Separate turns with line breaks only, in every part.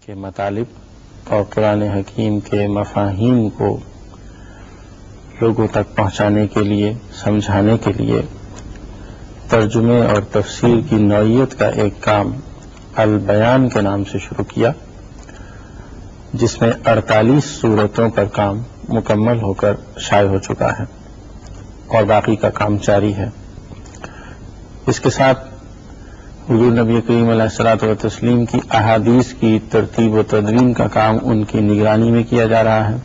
کے مطالب اور قرآن حکیم کے مفاہیم کو لوگوں تک پہنچانے کے لیے، سمجھانے کے لیے ترجمے اور تفسیر کی نوعیت کا ایک کام البیان کے نام سے شروع کیا، جس میں 48 صورتوں پر کام مکمل ہو کر شائع ہو چکا ہے اور باقی کا کام جاری ہے۔ اس کے ساتھ حضور نبی کریم علیہ الصلوۃ والتسلیم کی احادیث کی ترتیب و تدوین کا کام ان کی نگرانی میں کیا جا رہا ہے۔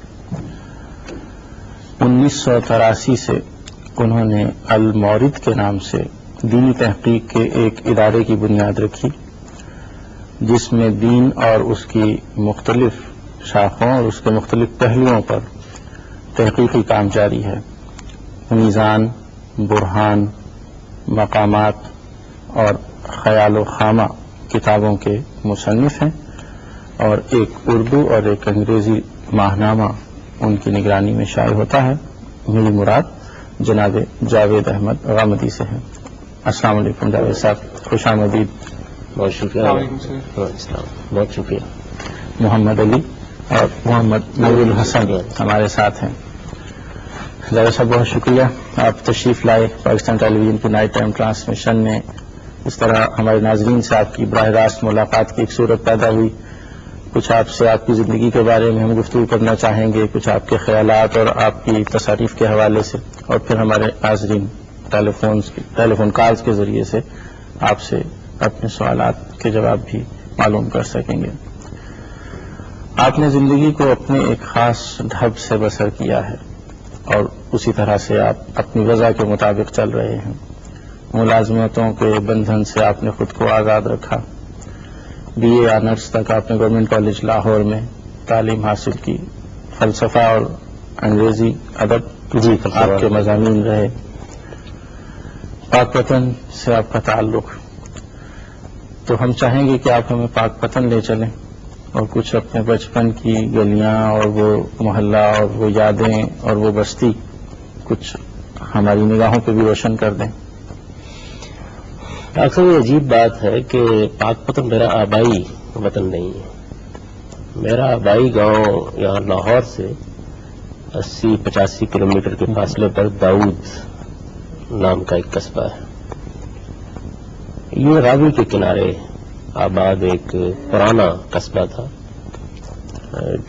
1983 سے انہوں نے المورد کے نام سے دینی تحقیق کے ایک ادارے کی بنیاد رکھی، جس میں دین اور اس کی مختلف شاخوں اور اس کے مختلف پہلوؤں پر تحقیقی کام جاری ہے۔ میزان، برہان، مقامات اور خیال و خامہ کتابوں کے مصنف ہیں، اور ایک اردو اور ایک انگریزی ماہنامہ ان کی نگرانی میں شائع ہوتا ہے۔ میری مراد جناب جاوید احمد غامدی سے ہے۔ السلام علیکم جاوید صاحب، خوش آمدید۔
بہت شکریہ۔ بہت شکریہ۔
محمد علی اور محمد نور الحسن ہمارے ساتھ ہیں۔ جاوید صاحب بہت شکریہ، آپ تشریف لائے پاکستان ٹیلی ویژن کی نائٹ ٹائم ٹرانسمیشن میں۔ اس طرح ہمارے ناظرین سے آپ کی براہ راست ملاقات کی ایک صورت پیدا ہوئی۔ کچھ آپ سے آپ کی زندگی کے بارے میں ہم گفتگو کرنا چاہیں گے، کچھ آپ کے خیالات اور آپ کی تصاریف کے حوالے سے، اور پھر ہمارے ناظرین ٹیلیفون کالز کے ذریعے سے آپ سے اپنے سوالات کے جواب بھی معلوم کر سکیں گے۔ آپ نے زندگی کو اپنے ایک خاص ڈھب سے بسر کیا ہے اور اسی طرح سے آپ اپنی وضع کے مطابق چل رہے ہیں۔ ملازمتوں کے بندھن سے آپ نے خود کو آزاد رکھا۔ بی اے آنرس تک آپ نے گورنمنٹ کالج لاہور میں تعلیم حاصل کی۔ فلسفہ اور انگریزی ادب آپ کے مضامین رہے۔ پاک پتن سے آپ کا تعلق، تو ہم چاہیں گے کہ آپ ہمیں پاک پتن لے چلیں اور کچھ اپنے بچپن کی گلیاں اور وہ محلہ اور وہ یادیں اور وہ بستی کچھ ہماری نگاہوں پہ بھی روشن کر دیں۔
ڈاکٹر صاحب، یہ عجیب بات ہے کہ پاک پتن میرا آبائی وطن نہیں ہے۔ میرا آبائی گاؤں یہاں لاہور سے 80-85 کلومیٹر کے فاصلے پر داؤد نام کا ایک قصبہ ہے۔ یہ راوی کے کنارے آباد ایک پرانا قصبہ تھا،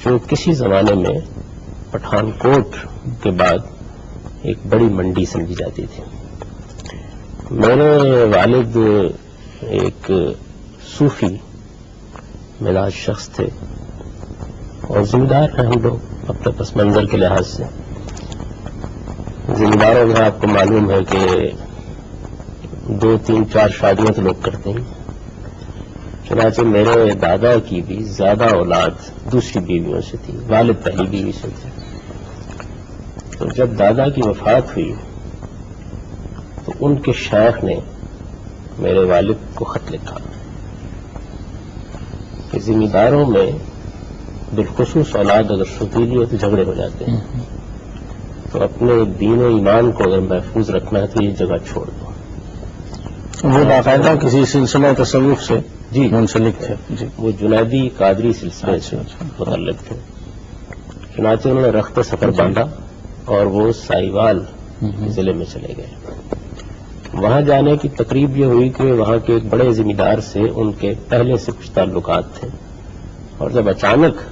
جو کسی زمانے میں پٹھان کوٹ کے بعد ایک بڑی منڈی سمجھی جاتی تھی۔ میرے والد ایک صوفی مزاج شخص تھے اور ذمہ دار ہیں ہم لوگ اپنے پس منظر کے لحاظ سے۔ ذمہ داروں میں آپ کو معلوم ہے کہ 2, 3, 4 شادیاں تو لوگ کرتے ہیں۔ چنانچہ میرے دادا کی بھی زیادہ اولاد دوسری بیویوں سے تھی، والد پہلی بیوی سے تھے۔ تو جب دادا کی وفات ہوئی تو ان کے شیخ نے میرے والد کو خط لکھا کہ ذمہ داروں میں بالخصوص اولاد اگر سوتیلی ہو تو جھگڑے ہو جاتے ہیں، تو اپنے دین و ایمان کو اگر محفوظ رکھنا ہے تو یہ جگہ چھوڑ دو۔
وہ باقاعدہ کسی سلسلہ تصوف سے منسلک تھے؟ جی،
وہ جنیدی قادری سلسلے سے متعلق تھے۔ چنانچہ انہوں نے رخت سفر باندھا اور وہ سائیوال ضلع میں چلے گئے۔ وہاں جانے کی تقریب یہ ہوئی کہ وہاں کے ایک بڑے ذمہ دار سے ان کے پہلے سے کچھ تعلقات تھے، اور جب اچانک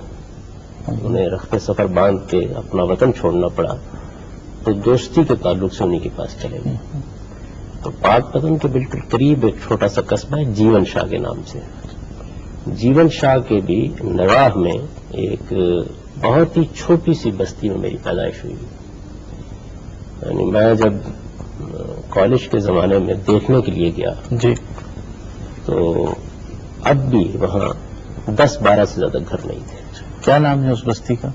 انہیں رخت سفر باندھ کے اپنا وطن چھوڑنا پڑا تو دوستی کے تعلق سے انہیں کے پاس چلے گئے۔ تو پاک پتن کے بالکل قریب ایک چھوٹا سا قصبہ ہے جیون شاہ کے نام سے۔ جیون شاہ کے بھی نواح میں ایک بہت ہی چھوٹی سی بستی میں میری پیدائش ہوئی۔ یعنی میں جب کالج کے زمانے میں دیکھنے کے لیے گیا
جی،
تو اب بھی وہاں 10-12 سے زیادہ گھر نہیں تھے۔
کیا نام ہے اس بستی کا؟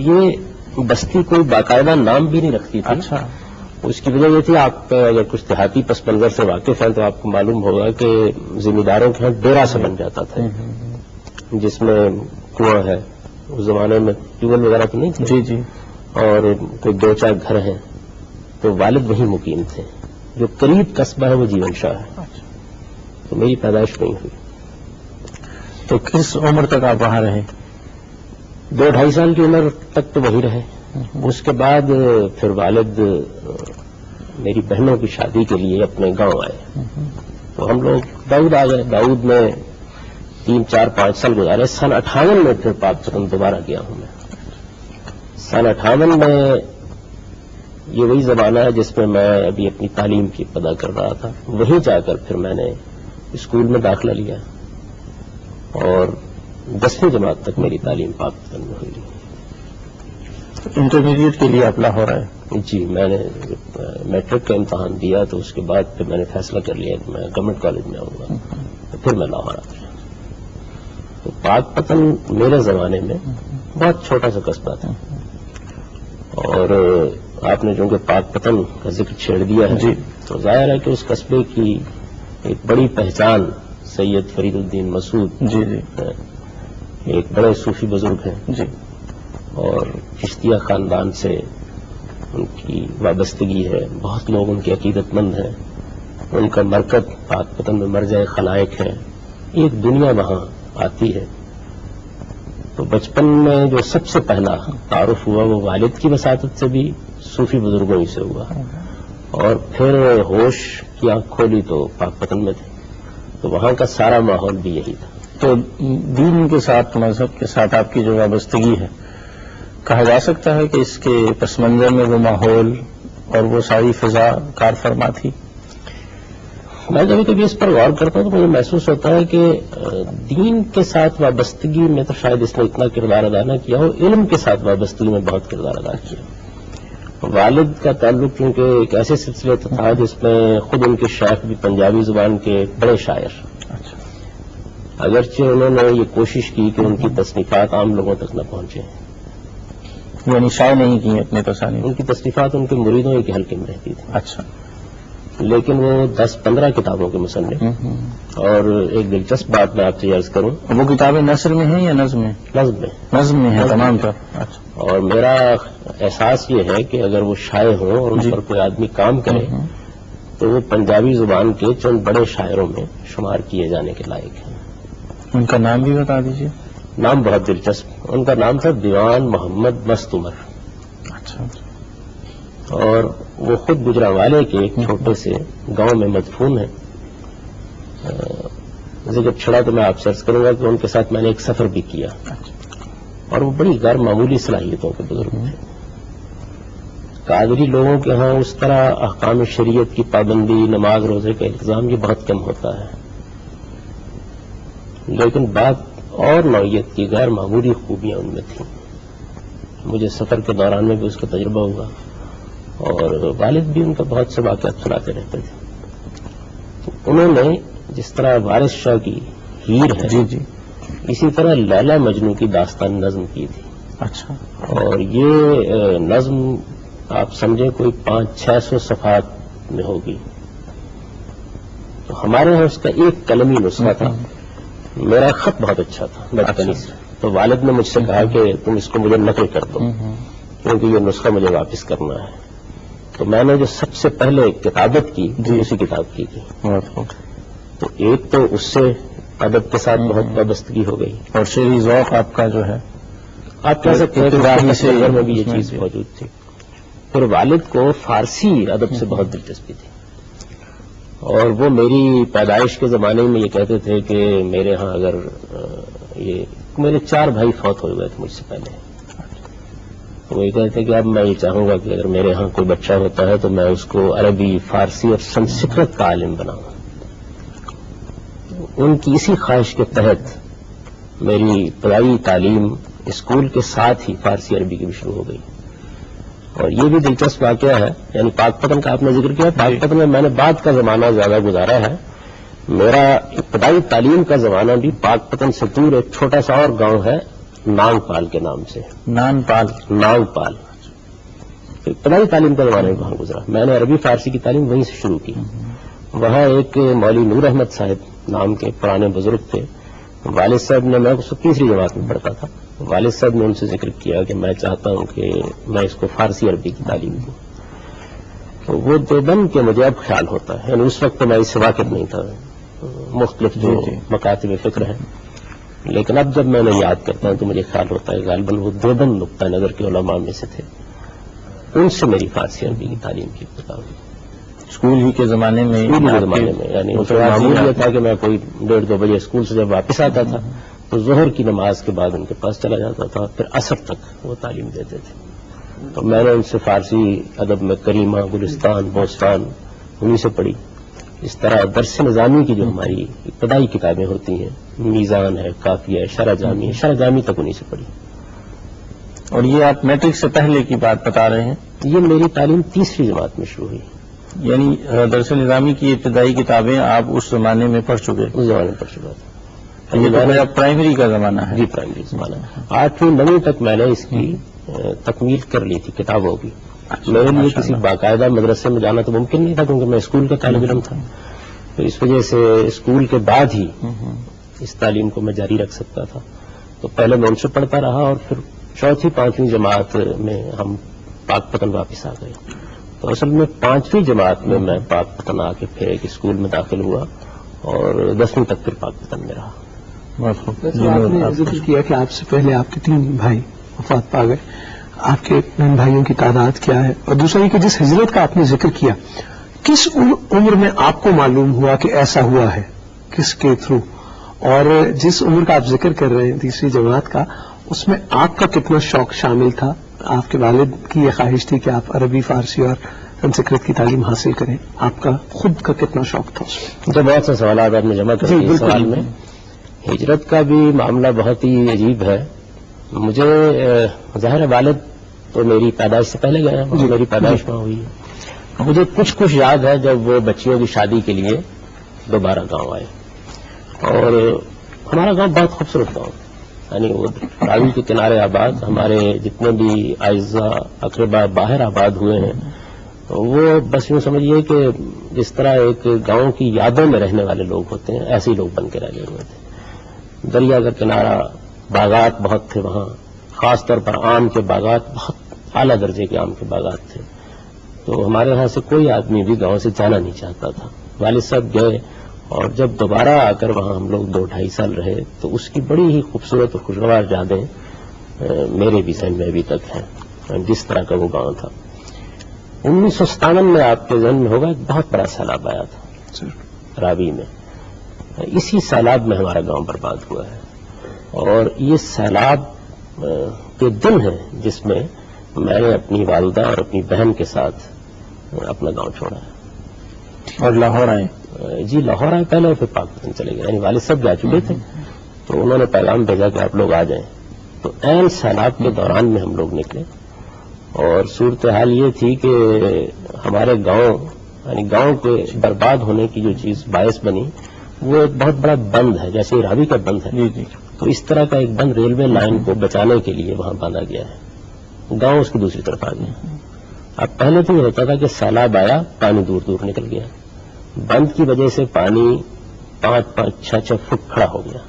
یہ بستی کوئی باقاعدہ نام بھی نہیں رکھتی تھی۔
اچھا،
اس کی وجہ یہ تھی، آپ اگر کچھ دیہاتی پس منظر سے واقف ہیں تو آپ کو معلوم ہوگا کہ ذمہ داروں کے یہاں ڈیرا سے بن جاتا تھا، جس میں کنواں ہے۔ اس زمانے میں ٹیوب ویل وغیرہ تو نہیں تھے،
جی جی،
اور کوئی 2-4 گھر ہیں، تو والد وہیں مقیم تھے۔ جو قریب قصبہ ہے وہ جیون شاہ ہے، تو میری پیدائش نہیں ہوئی۔
تو کس عمر تک آپ وہاں رہے؟
2-2.5 سال کی عمر تک تو وہی رہے. اس کے بعد پھر والد میری بہنوں کی شادی کے لیے اپنے گاؤں آئے تو ہم لوگ داؤد آ گئے. داؤد میں 3-4-5 سال گزارے. سن 58 میں پھر پاک پتن دوبارہ گیا ہوں میں. سن 58 میں یہ وہی زمانہ ہے جس میں میں ابھی اپنی تعلیم کی ابتدا کر رہا تھا. وہیں جا کر پھر میں نے اسکول میں داخلہ لیا اور 10ویں جماعت تک میری تعلیم پاک پتن میں ہوئی.
انٹرمیڈیٹ کے لیے آپ لاہور آئے؟
جی میں نے میٹرک کا امتحان دیا تو اس کے بعد پھر میں نے فیصلہ کر لیا کہ میں گورنمنٹ کالج میں آؤں گا تو پھر میں لاہور آ گیا. تو پاک پتن میرے زمانے میں بہت چھوٹا سا قصبہ تھا اور آپ نے چونکہ پاک پتن کا ذکر چھیڑ دیا ہے
جی
تو ظاہر ہے کہ اس قصبے کی ایک بڑی پہچان سید فرید الدین مسعود
جی جی
ایک بڑے صوفی بزرگ ہیں
جی
اور چشتیہ خاندان سے ان کی وابستگی ہے. بہت لوگ ان کے عقیدت مند ہیں. ان کا مرکز پاک پتن میں مرجع خلائق ہے. ایک دنیا وہاں آتی ہے. تو بچپن میں جو سب سے پہلا تعارف ہوا وہ والد کی وساطت سے بھی صوفی بزرگوں ہی سے ہوا اور پھر ہوش کی آنکھ کھولی تو پاک پتن میں تھے تو وہاں کا سارا ماحول بھی یہی تھا.
تو دین کے ساتھ مذہب کے ساتھ آپ کی جو وابستگی ہے کہا جا سکتا ہے کہ اس کے پس منظر میں وہ ماحول اور وہ ساری فضا کار فرما تھی؟
میں کبھی کبھی اس پر غور کرتا ہوں تو مجھے محسوس ہوتا ہے کہ دین کے ساتھ وابستگی میں تو شاید اس نے اتنا کردار ادا نہ کیا ہو. علم کے ساتھ وابستگی میں بہت کردار ادا کیا. والد کا تعلق کیونکہ ایک ایسے سلسلے تھا جس میں خود ان کے شیخ بھی پنجابی زبان کے بڑے شاعر. اگرچہ انہوں نے یہ کوشش کی کہ ان کی تصنیفات عام لوگوں تک نہ پہنچے
یعنی شائع نہیں کی اپنے تصانیف.
ان کی تصنیفات ان کے مریدوں کے حلقے میں رہتی تھی.
اچھا.
لیکن وہ 10-15 کتابوں کے مصنف اور ایک دلچسپ بات میں آپ سے عرض کروں.
وہ کتابیں نثر میں ہیں یا نظم میں؟ نظم میں ہیں تمام طور. اچھا.
اور میرا احساس یہ ہے کہ اگر وہ شائع ہوں اور ان پر کوئی آدمی کام کرے تو وہ پنجابی زبان کے چند بڑے شاعروں میں شمار کیے جانے کے لائق ہیں.
ان کا نام بھی بتا دیجیے.
نام بہت دلچسپ. ان کا نام تھا دیوان محمد مست عمر.
اچھا.
اور وہ خود گجرانوالے کے ایک چھوٹے سے گاؤں میں مدفون ہیں. جب چھڑا تو میں آپ سے عرض کروں گا کہ ان کے ساتھ میں نے ایک سفر بھی کیا اور وہ بڑی غیر معمولی صلاحیتوں کے بزرگ تھے. قادری لوگوں کے ہاں اس طرح احکام شریعت کی پابندی نماز روزے کا التزام یہ بہت کم ہوتا ہے لیکن بات اور نوعیت کی غیر معمولی خوبیاں ان میں تھیں. مجھے سفر کے دوران میں بھی اس کا تجربہ ہوا اور والد بھی ان کا بہت سے واقعات سناتے رہتے تھے. تو انہوں نے جس طرح وارث شاہ کی ہیر ہے
جی جی
اسی طرح لیلا مجنو کی داستان نظم کی تھی.
اچھا.
اور یہ نظم آپ سمجھیں کوئی 500-600 صفحات میں ہوگی. تو ہمارے یہاں اس کا ایک قلمی نسخہ تھا. میرا خط بہت اچھا تھا بچپن سے تو والد نے مجھ سے کہا کہ تم اس کو مجھے نقل کر دو کیونکہ یہ نسخہ مجھے واپس کرنا ہے. تو میں نے جو سب سے پہلے کتابت کی اسی کتاب کی تھی. تو ایک تو اس سے ادب کے ساتھ بہت وابستگی ہو گئی
اور شعری ذوق آپ کا جو ہے
آپ کہہ سکتے ہیں کہ اس تصور میں بھی یہ چیز موجود تھی. پھر والد کو فارسی ادب سے بہت دلچسپی تھی اور وہ میری پیدائش کے زمانے میں یہ کہتے تھے کہ میرے ہاں اگر یہ میرے 4 بھائی فوت ہو گئے تھے مجھ سے پہلے. وہ یہ کہتے تھے کہ اب میں یہ چاہوں گا کہ اگر میرے ہاں کوئی بچہ ہوتا ہے تو میں اس کو عربی فارسی اور سنسکرت کا عالم بناؤں. ان کی اسی خواہش کے تحت میری ابتدائی تعلیم اسکول کے ساتھ ہی فارسی عربی کی بھی شروع ہو گئی. اور یہ بھی دلچسپ واقعہ ہے یعنی پاک پتن کا آپ نے ذکر کیا. پاک پتن میں میں نے بعد کا زمانہ زیادہ گزارا ہے. میرا ابتدائی تعلیم کا زمانہ بھی پاک پتن سے دور ایک چھوٹا سا اور گاؤں ہے نانگ پال کے نام سے. نانگ پال ابتدائی تعلیم کا زمانہ بھی وہاں گزرا. میں نے عربی فارسی کی تعلیم وہیں سے شروع کی. وہاں ایک مولوی نور احمد صاحب نام کے پرانے بزرگ تھے. والد صاحب نے میں اس کو 3ری جماعت میں پڑھتا تھا. والد صاحب نے ان سے ذکر کیا کہ میں چاہتا ہوں کہ میں اس کو فارسی عربی کی تعلیم دوں. تو وہ دیوبند کے مجھے اب خیال ہوتا ہے یعنی اس وقت میں اس سے واقف نہیں تھا. مختلف جو مکاتب فکر ہیں لیکن اب جب میں نے یاد کرتا ہوں تو مجھے خیال ہوتا ہے غالباً وہ دیوبند نقطہ نظر کے علماء میں سے تھے، ان سے میری فارسی عربی کی تعلیم کی ابتدا ہوئی
اسکول ہی کے زمانے میں.
یعنی اس میں معمول یہ تھا کہ میں کوئی 1:30-2 بجے اسکول سے جب واپس آتا تھا تو ظہر کی نماز کے بعد ان کے پاس چلا جاتا تھا، پھر عصر تک وہ تعلیم دیتے تھے. تو میں نے ان سے فارسی ادب میں کریمہ، گلستان، بوستان انہیں سے پڑھی. اس طرح درس نظامی کی جو ہماری ابتدائی کتابیں ہوتی ہیں، میزان ہے، کافیہ ہے، شرح جامی ہے، شرح جامی تک انہیں سے پڑھی.
اور یہ آپ میٹرک سے پہلے کی بات بتا رہے ہیں؟
یہ میری تعلیم تیسری جماعت میں شروع ہوئی.
یعنی درس نظامی کی ابتدائی کتابیں آپ اس زمانے میں پڑھ چکے؟
اس زمانے میں پڑھ چکا تھا.
یہ میرا پرائمری کا زمانہ ہے؟
جی پرائمری زمانہ. 8ویں 9ویں تک میں نے اس کی تکمیل کر لی تھی کتابوں کی. میرے لیے کسی باقاعدہ مدرسے میں جانا تو ممکن نہیں تھا کیونکہ میں اسکول کا طالب علم تھا. تو اس وجہ سے اسکول کے بعد ہی اس تعلیم کو میں جاری رکھ سکتا تھا. تو پہلے میں ان سے پڑھتا رہا اور پھر 4تھی 5ویں جماعت میں ہم پاک پتن واپس آ گئے. تو اصل میں 5ویں جماعت میں پاک پتن آ کے پھر ایک اسکول میں داخل ہوا اور 10ویں تک پھر پاک پتن میں رہا.
آپ نے ذکر کیا کہ آپ سے پہلے آپ کے 3 بھائی وفات پا گئے. آپ کے ان بھائیوں کی تعداد کیا ہے؟ اور دوسرا یہ کہ جس ہجرت کا آپ نے ذکر کیا، کس عمر میں آپ کو معلوم ہوا کہ ایسا ہوا ہے، کس کے تھرو؟ اور جس عمر کا آپ ذکر کر رہے ہیں تیسری جماعت کا، اس میں آپ کا کتنا شوق شامل تھا؟ آپ کے والد کی یہ خواہش تھی کہ آپ عربی، فارسی اور سنسکرت کی تعلیم حاصل کریں، آپ کا خود کا کتنا شوق تھا اس میں؟
جو بہت سے سوالات آپ نے جمع کر دیے اس سوال میں. ہجرت کا بھی معاملہ بہت ہی عجیب ہے. مجھے ظاہر والد تو میری پیدائش سے پہلے گئے ہیں، میری پیدائش وہاں ہوئی ہے. مجھے کچھ یاد ہے جب وہ بچیوں کی شادی کے لیے دوبارہ گاؤں آئے، اور ہمارا گاؤں بہت خوبصورت گاؤں، یعنی وہ راوی کے کنارے آباد. ہمارے جتنے بھی اعزاء اقربا باہر آباد ہوئے ہیں وہ بس یوں سمجھیے کہ جس طرح ایک گاؤں کی یادوں میں رہنے والے لوگ ہوتے ہیں ایسے ہی لوگ بن کے رہ گئے ہوئے تھے. دریا کا کنارہ، باغات بہت تھے وہاں، خاص طور پر آم کے باغات، بہت اعلیٰ درجے کے آم کے باغات تھے. تو ہمارے یہاں سے کوئی آدمی بھی گاؤں سے جانا نہیں چاہتا تھا. والد صاحب گئے اور جب دوبارہ آ کر وہاں ہم لوگ 2-2.5 سال رہے تو اس کی بڑی ہی خوبصورت اور خوشگوار یادیں میرے بھی ذہن میں ابھی تک ہیں، جس طرح کا وہ گاؤں تھا. 1957 میں آپ کے ذہن میں ہوگا ایک بہت بڑا سیلاب آیا تھا راوی میں. اسی سیلاب میں ہمارا گاؤں برباد ہوا ہے، اور یہ سیلاب کے دن ہے جس میں میں نے اپنی والدہ اور اپنی بہن کے ساتھ اپنا گاؤں چھوڑا ہے.
اور لاہور آئے؟
جی لاہور آئے پہلے اور پھر پاکستان چلے گئے. یعنی والد صاحب جا چکے تھے تو انہوں نے پیغام بھیجا کہ آپ لوگ آ جائیں. تو عین سیلاب کے دوران میں ہم لوگ نکلے، اور صورتحال یہ تھی کہ ہمارے گاؤں، یعنی گاؤں کے برباد ہونے کی جو چیز باعث بنی وہ ایک بہت بڑا بند ہے، جیسے راوی کا بند ہے. تو اس طرح کا ایک بند ریلوے لائن کو بچانے کے لیے وہاں باندھا گیا ہے. گاؤں اس کی دوسری طرف آ گیا. اب پہلے تو یہ ہوتا تھا کہ سیلاب آیا، پانی دور دور نکل گیا. بند کی وجہ سے پانی 5-6 فٹ کھڑا ہو گیا.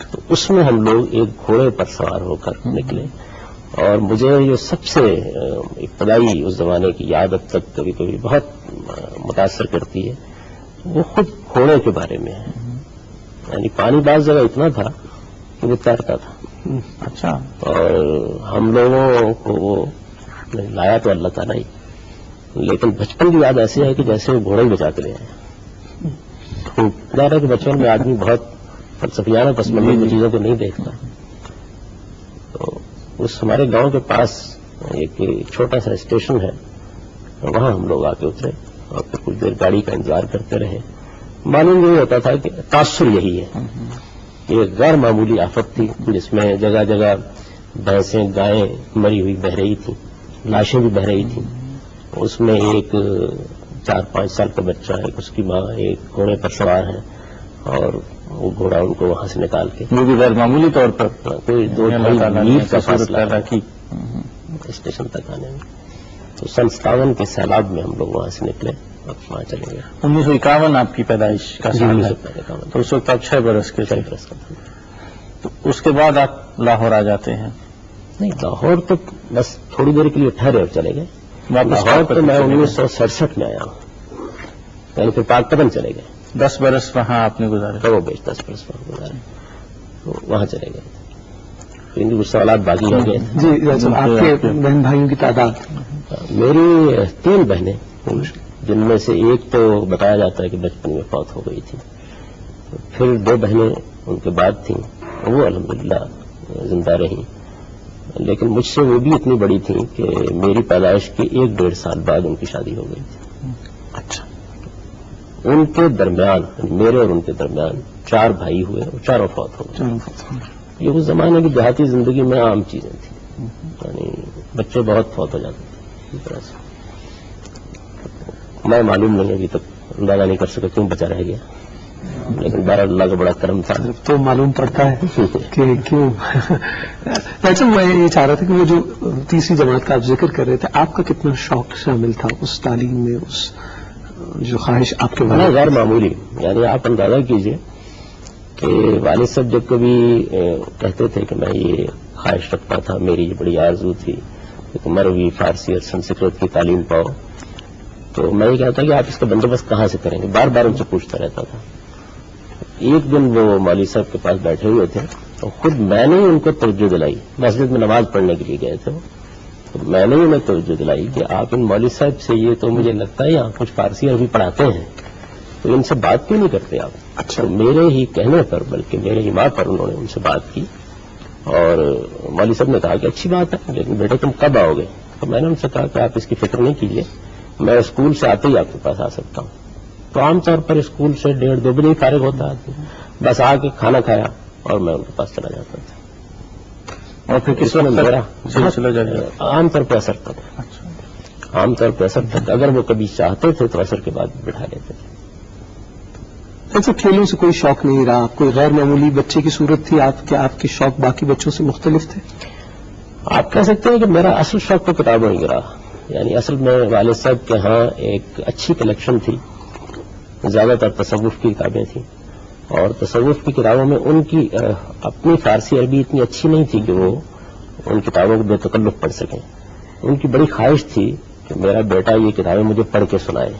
تو اس میں ہم لوگ ایک گھوڑے پر سوار ہو کر نکلے، اور مجھے یہ سب سے ابتدائی اس زمانے کی یاد اب تک کبھی کبھی بہت متاثر کرتی ہے. وہ خود گھوڑے کے بارے میں ہے. یعنی پانی بعض جگہ اتنا تھا کہ وہ تیرتا تھا.
اچھا. اور
ہم لوگوں کو وہ لایا تو اللہ تعالیٰ ہی، لیکن بچپن کی یاد ایسی ہے کہ جیسے وہ گھوڑے ہی بچا کے لے آئے. ظاہر ہے کہ بچپن میں آدمی بہت فلسفیانہ پس منظر کی چیزوں کو نہیں دیکھتا. تو اس ہمارے گاؤں کے پاس ایک چھوٹا سا اسٹیشن ہے، وہاں ہم لوگ آ کے اترے اور پھر کچھ دیر گاڑی کا انتظار کرتے رہے. معلوم یہ ہوتا تھا کہ تاثر یہی ہے. یہ غیر معمولی آفت تھی جس میں جگہ جگہ بھینسیں، گائیں مری ہوئی بہ رہی تھیں، لاشیں بھی بہ رہی تھیں. اس میں ایک 4-5 سال کا بچہ ہے، اس کی ماں ایک گھوڑے پر سوار ہے، اور وہ گھوڑا ان کو وہاں سے نکال کے
وہ بھی غیر معمولی طور پر
کوئی 2-2.5 میل کا فاصلہ کی اسٹیشن تک آنے میں. تو 57 کے سیلاب میں ہم لوگ وہاں سے نکلے اور وہاں چلے گئے.
1951 آپ کی پیدائش کا سال ہے، تو اس وقت آپ 6 برس کے تھے. تو اس کے بعد آپ لاہور آ جاتے ہیں؟
نہیں، لاہور تو بس تھوڑی دیر کے لیے ٹھہرے اور چلے گئے. لاہور تو میں 1967 میں آیا ہوں، یعنی پھر پاک پتن چلے گئے.
10 برس وہاں آپ نے گزارے؟
وہ بیچ 10 برس وہاں گزارے. تو وہاں چلے گئے کیونکہ کچھ سوالات باقی رہ گئے.
جی آپ کے بہن بھائیوں کی تعداد؟
میری 3 بہنیں جن میں سے ایک تو بتایا جاتا ہے کہ بچپن میں فوت ہو گئی تھی. پھر 2 بہنیں ان کے بعد تھیں وہ الحمدللہ زندہ رہیں. لیکن مجھ سے وہ بھی اتنی بڑی تھیں کہ میری پیدائش کے 1-1.5 سال بعد ان کی شادی ہو گئی تھی.
اچھا.
ان کے درمیان میرے اور ان کے درمیان 4 بھائی ہوئے اور چاروں فوت ہو گئے. یہ اس زمانے کی دیہاتی زندگی میں عام چیزیں تھیں. یعنی بچے بہت فوت ہو جاتے تھے اس طرح سے. میں معلوم نہیں ابھی تک اندازہ نہیں کر سکا کیوں بچا رہ گیا, لیکن بہرحال اللہ کا بڑا کرم تھا.
تو معلوم پڑتا ہے کہ کیوں. اچھا میں یہ چاہ رہا تھا کہ وہ جو 3ری جماعت کا آپ ذکر کر رہے تھے, آپ کا کتنا شوق شامل تھا اس تعلیم میں, اس جو خواہش آپ کے
بڑا غیر معمولی. یعنی آپ اندازہ کیجئے کہ والد صاحب جب کبھی کہتے تھے کہ میں یہ خواہش رکھتا تھا, میری یہ بڑی آرزو تھی کہ مروی فارسی اور سنسکرت کی تعلیم پاؤ, تو میں یہ کہتا کہ آپ اس کا بندوبست کہاں سے کریں گے. بار بار ان سے پوچھتا رہتا تھا. ایک دن وہ مولوی صاحب کے پاس بیٹھے ہوئے تھے تو خود میں نے ان کو توجہ دلائی. مسجد میں نماز پڑھنے کے لیے گئے تھے, تو میں نے انہیں توجہ دلائی کہ آپ ان مولوی صاحب سے, یہ تو مجھے لگتا ہے یہاں کچھ فارسی عربی پڑھاتے ہیں, تو ان سے بات کیوں نہیں کرتے آپ. اچھا. میرے ہی کہنے پر, بلکہ میرے ہی ماں پر انہوں نے ان سے بات کی, اور مولوی صاحب نے کہا کہ اچھی بات ہے, لیکن بیٹے تم کب آؤ گے. تو میں نے ان سے کہا کہ آپ اس کی فکر نہیں کیجیے, میں اسکول سے آتے ہی آپ کے پاس آ سکتا ہوں. تو عام طور پر اسکول سے 1:30-2 بجے فارغ ہوتا ہے, بس آ کے کھانا کھایا اور میں ان کے پاس چلا جاتا تھا.
اور پھر کس وقت میرا
عام طور پہ اثر تک, عام طور پہ اثر تک. اگر وہ کبھی چاہتے تھے تو اثر کے بعد بٹھا لیتے تھے.
ایسے کھیلوں سے کوئی شوق نہیں رہا, کوئی غیر معمولی بچے کی صورت تھی آپ کے, آپ کے شوق باقی بچوں سے مختلف تھے؟
آپ کہہ سکتے ہیں کہ میرا اصل شوق تو کتابوں ہی رہا. یعنی اصل میں والد صاحب کے ہاں ایک اچھی کلیکشن تھی, زیادہ تر تصوف کی کتابیں تھیں, اور تصوف کی کتابوں میں ان کی اپنی فارسی عربی اتنی اچھی نہیں تھی کہ وہ ان کتابوں کو بے تکلف پڑھ سکیں. ان کی بڑی خواہش تھی کہ میرا بیٹا یہ کتابیں مجھے پڑھ کے سنائے.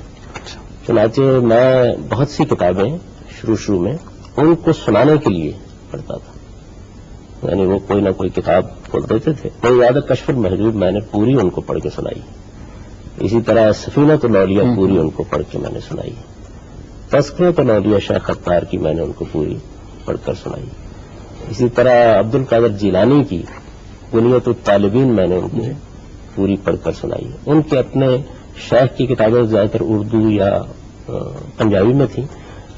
چنانچہ میں بہت سی کتابیں شروع میں ان کو سنانے کے لیے پڑھتا تھا. یعنی وہ کوئی نہ کوئی کتاب کھول دیتے تھے. کوئی یاد کشف المحجوب میں نے پوری ان کو پڑھ کے سنائی. اسی طرح سفینۃ الاولیاء پوری ان کو پڑھ کے میں نے سنائی. تذکرۃ الاولیاء شیخ خطار کی میں نے ان کو پوری پڑھ کر سنائی. اسی طرح عبد القادر جیلانی کی بنیت الطالبین میں نے ان کو پوری پڑھ کر سنائی. ان کے اپنے شیخ کی کتابیں زیادہ تر اردو یا پنجابی میں تھیں,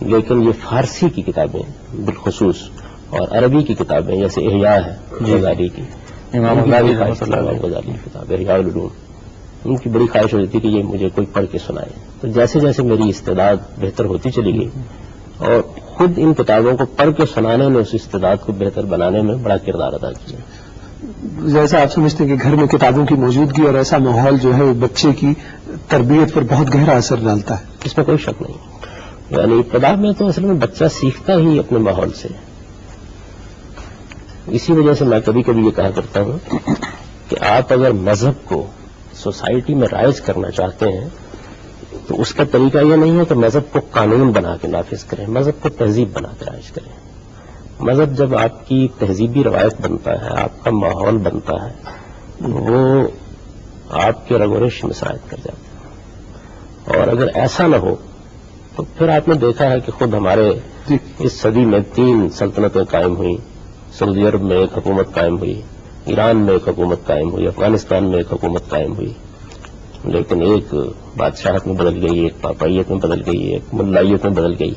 لیکن یہ فارسی کی کتابیں بالخصوص اور عربی کی کتابیں جیسے احیاء ہے غزالی کی, امام غزالی کی کتاب احیاء العلوم, ان کی بڑی خواہش ہوتی تھی کہ یہ مجھے کوئی پڑھ کے سنائے. تو جیسے جیسے میری استعداد بہتر ہوتی چلی گئی, اور خود ان کتابوں کو پڑھ کے سنانے میں اس استعداد کو بہتر بنانے میں بڑا کردار ادا کیا.
جیسا آپ سمجھتے ہیں کہ گھر میں کتابوں کی موجودگی اور ایسا ماحول جو ہے وہ بچے کی تربیت پر بہت گہرا اثر ڈالتا ہے,
اس میں کوئی شک نہیں. یعنی ابتدا میں تو اصل میں بچہ سیکھتا ہی اپنے ماحول سے. اسی وجہ سے میں کبھی کبھی یہ کہا کرتا ہوں کہ آپ اگر مذہب کو سوسائٹی میں رائج کرنا چاہتے ہیں تو اس کا طریقہ یہ نہیں ہے کہ مذہب کو قانون بنا کے نافذ کریں, مذہب کو تہذیب بنا کے رائج کریں. مذہب جب آپ کی تہذیبی روایت بنتا ہے, آپ کا ماحول بنتا ہے, وہ آپ کے رگ و ریش میں سرایت کر جاتا ہے. اور اگر ایسا نہ ہو تو پھر آپ نے دیکھا ہے کہ خود ہمارے اس صدی میں 3 سلطنتیں قائم ہوئیں. سعودی عرب میں ایک حکومت قائم ہوئی, ایران میں ایک حکومت قائم ہوئی, افغانستان میں ایک حکومت قائم ہوئی, لیکن ایک بادشاہت میں بدل گئی, ایک پاپائیت میں بدل گئی, ایک ملائیت میں بدل گئی.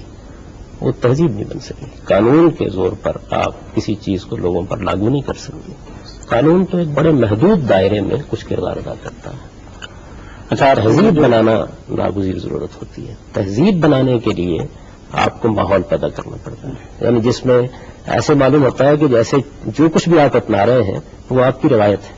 وہ تہذیب نہیں بن سکی. قانون کے زور پر آپ کسی چیز کو لوگوں پر لاگو نہیں کر سکتے. قانون تو ایک بڑے محدود دائرے میں کچھ کردار ادا کرتا ہے. اچھا, تہذیب بنانا ناگزیر ضرورت ہوتی ہے. تہذیب بنانے کے لیے آپ کو ماحول پیدا کرنا پڑتا ہے, یعنی جس میں ایسے معلوم ہوتا ہے کہ جیسے جو کچھ بھی آپ اپنا رہے ہیں وہ آپ کی روایت ہے,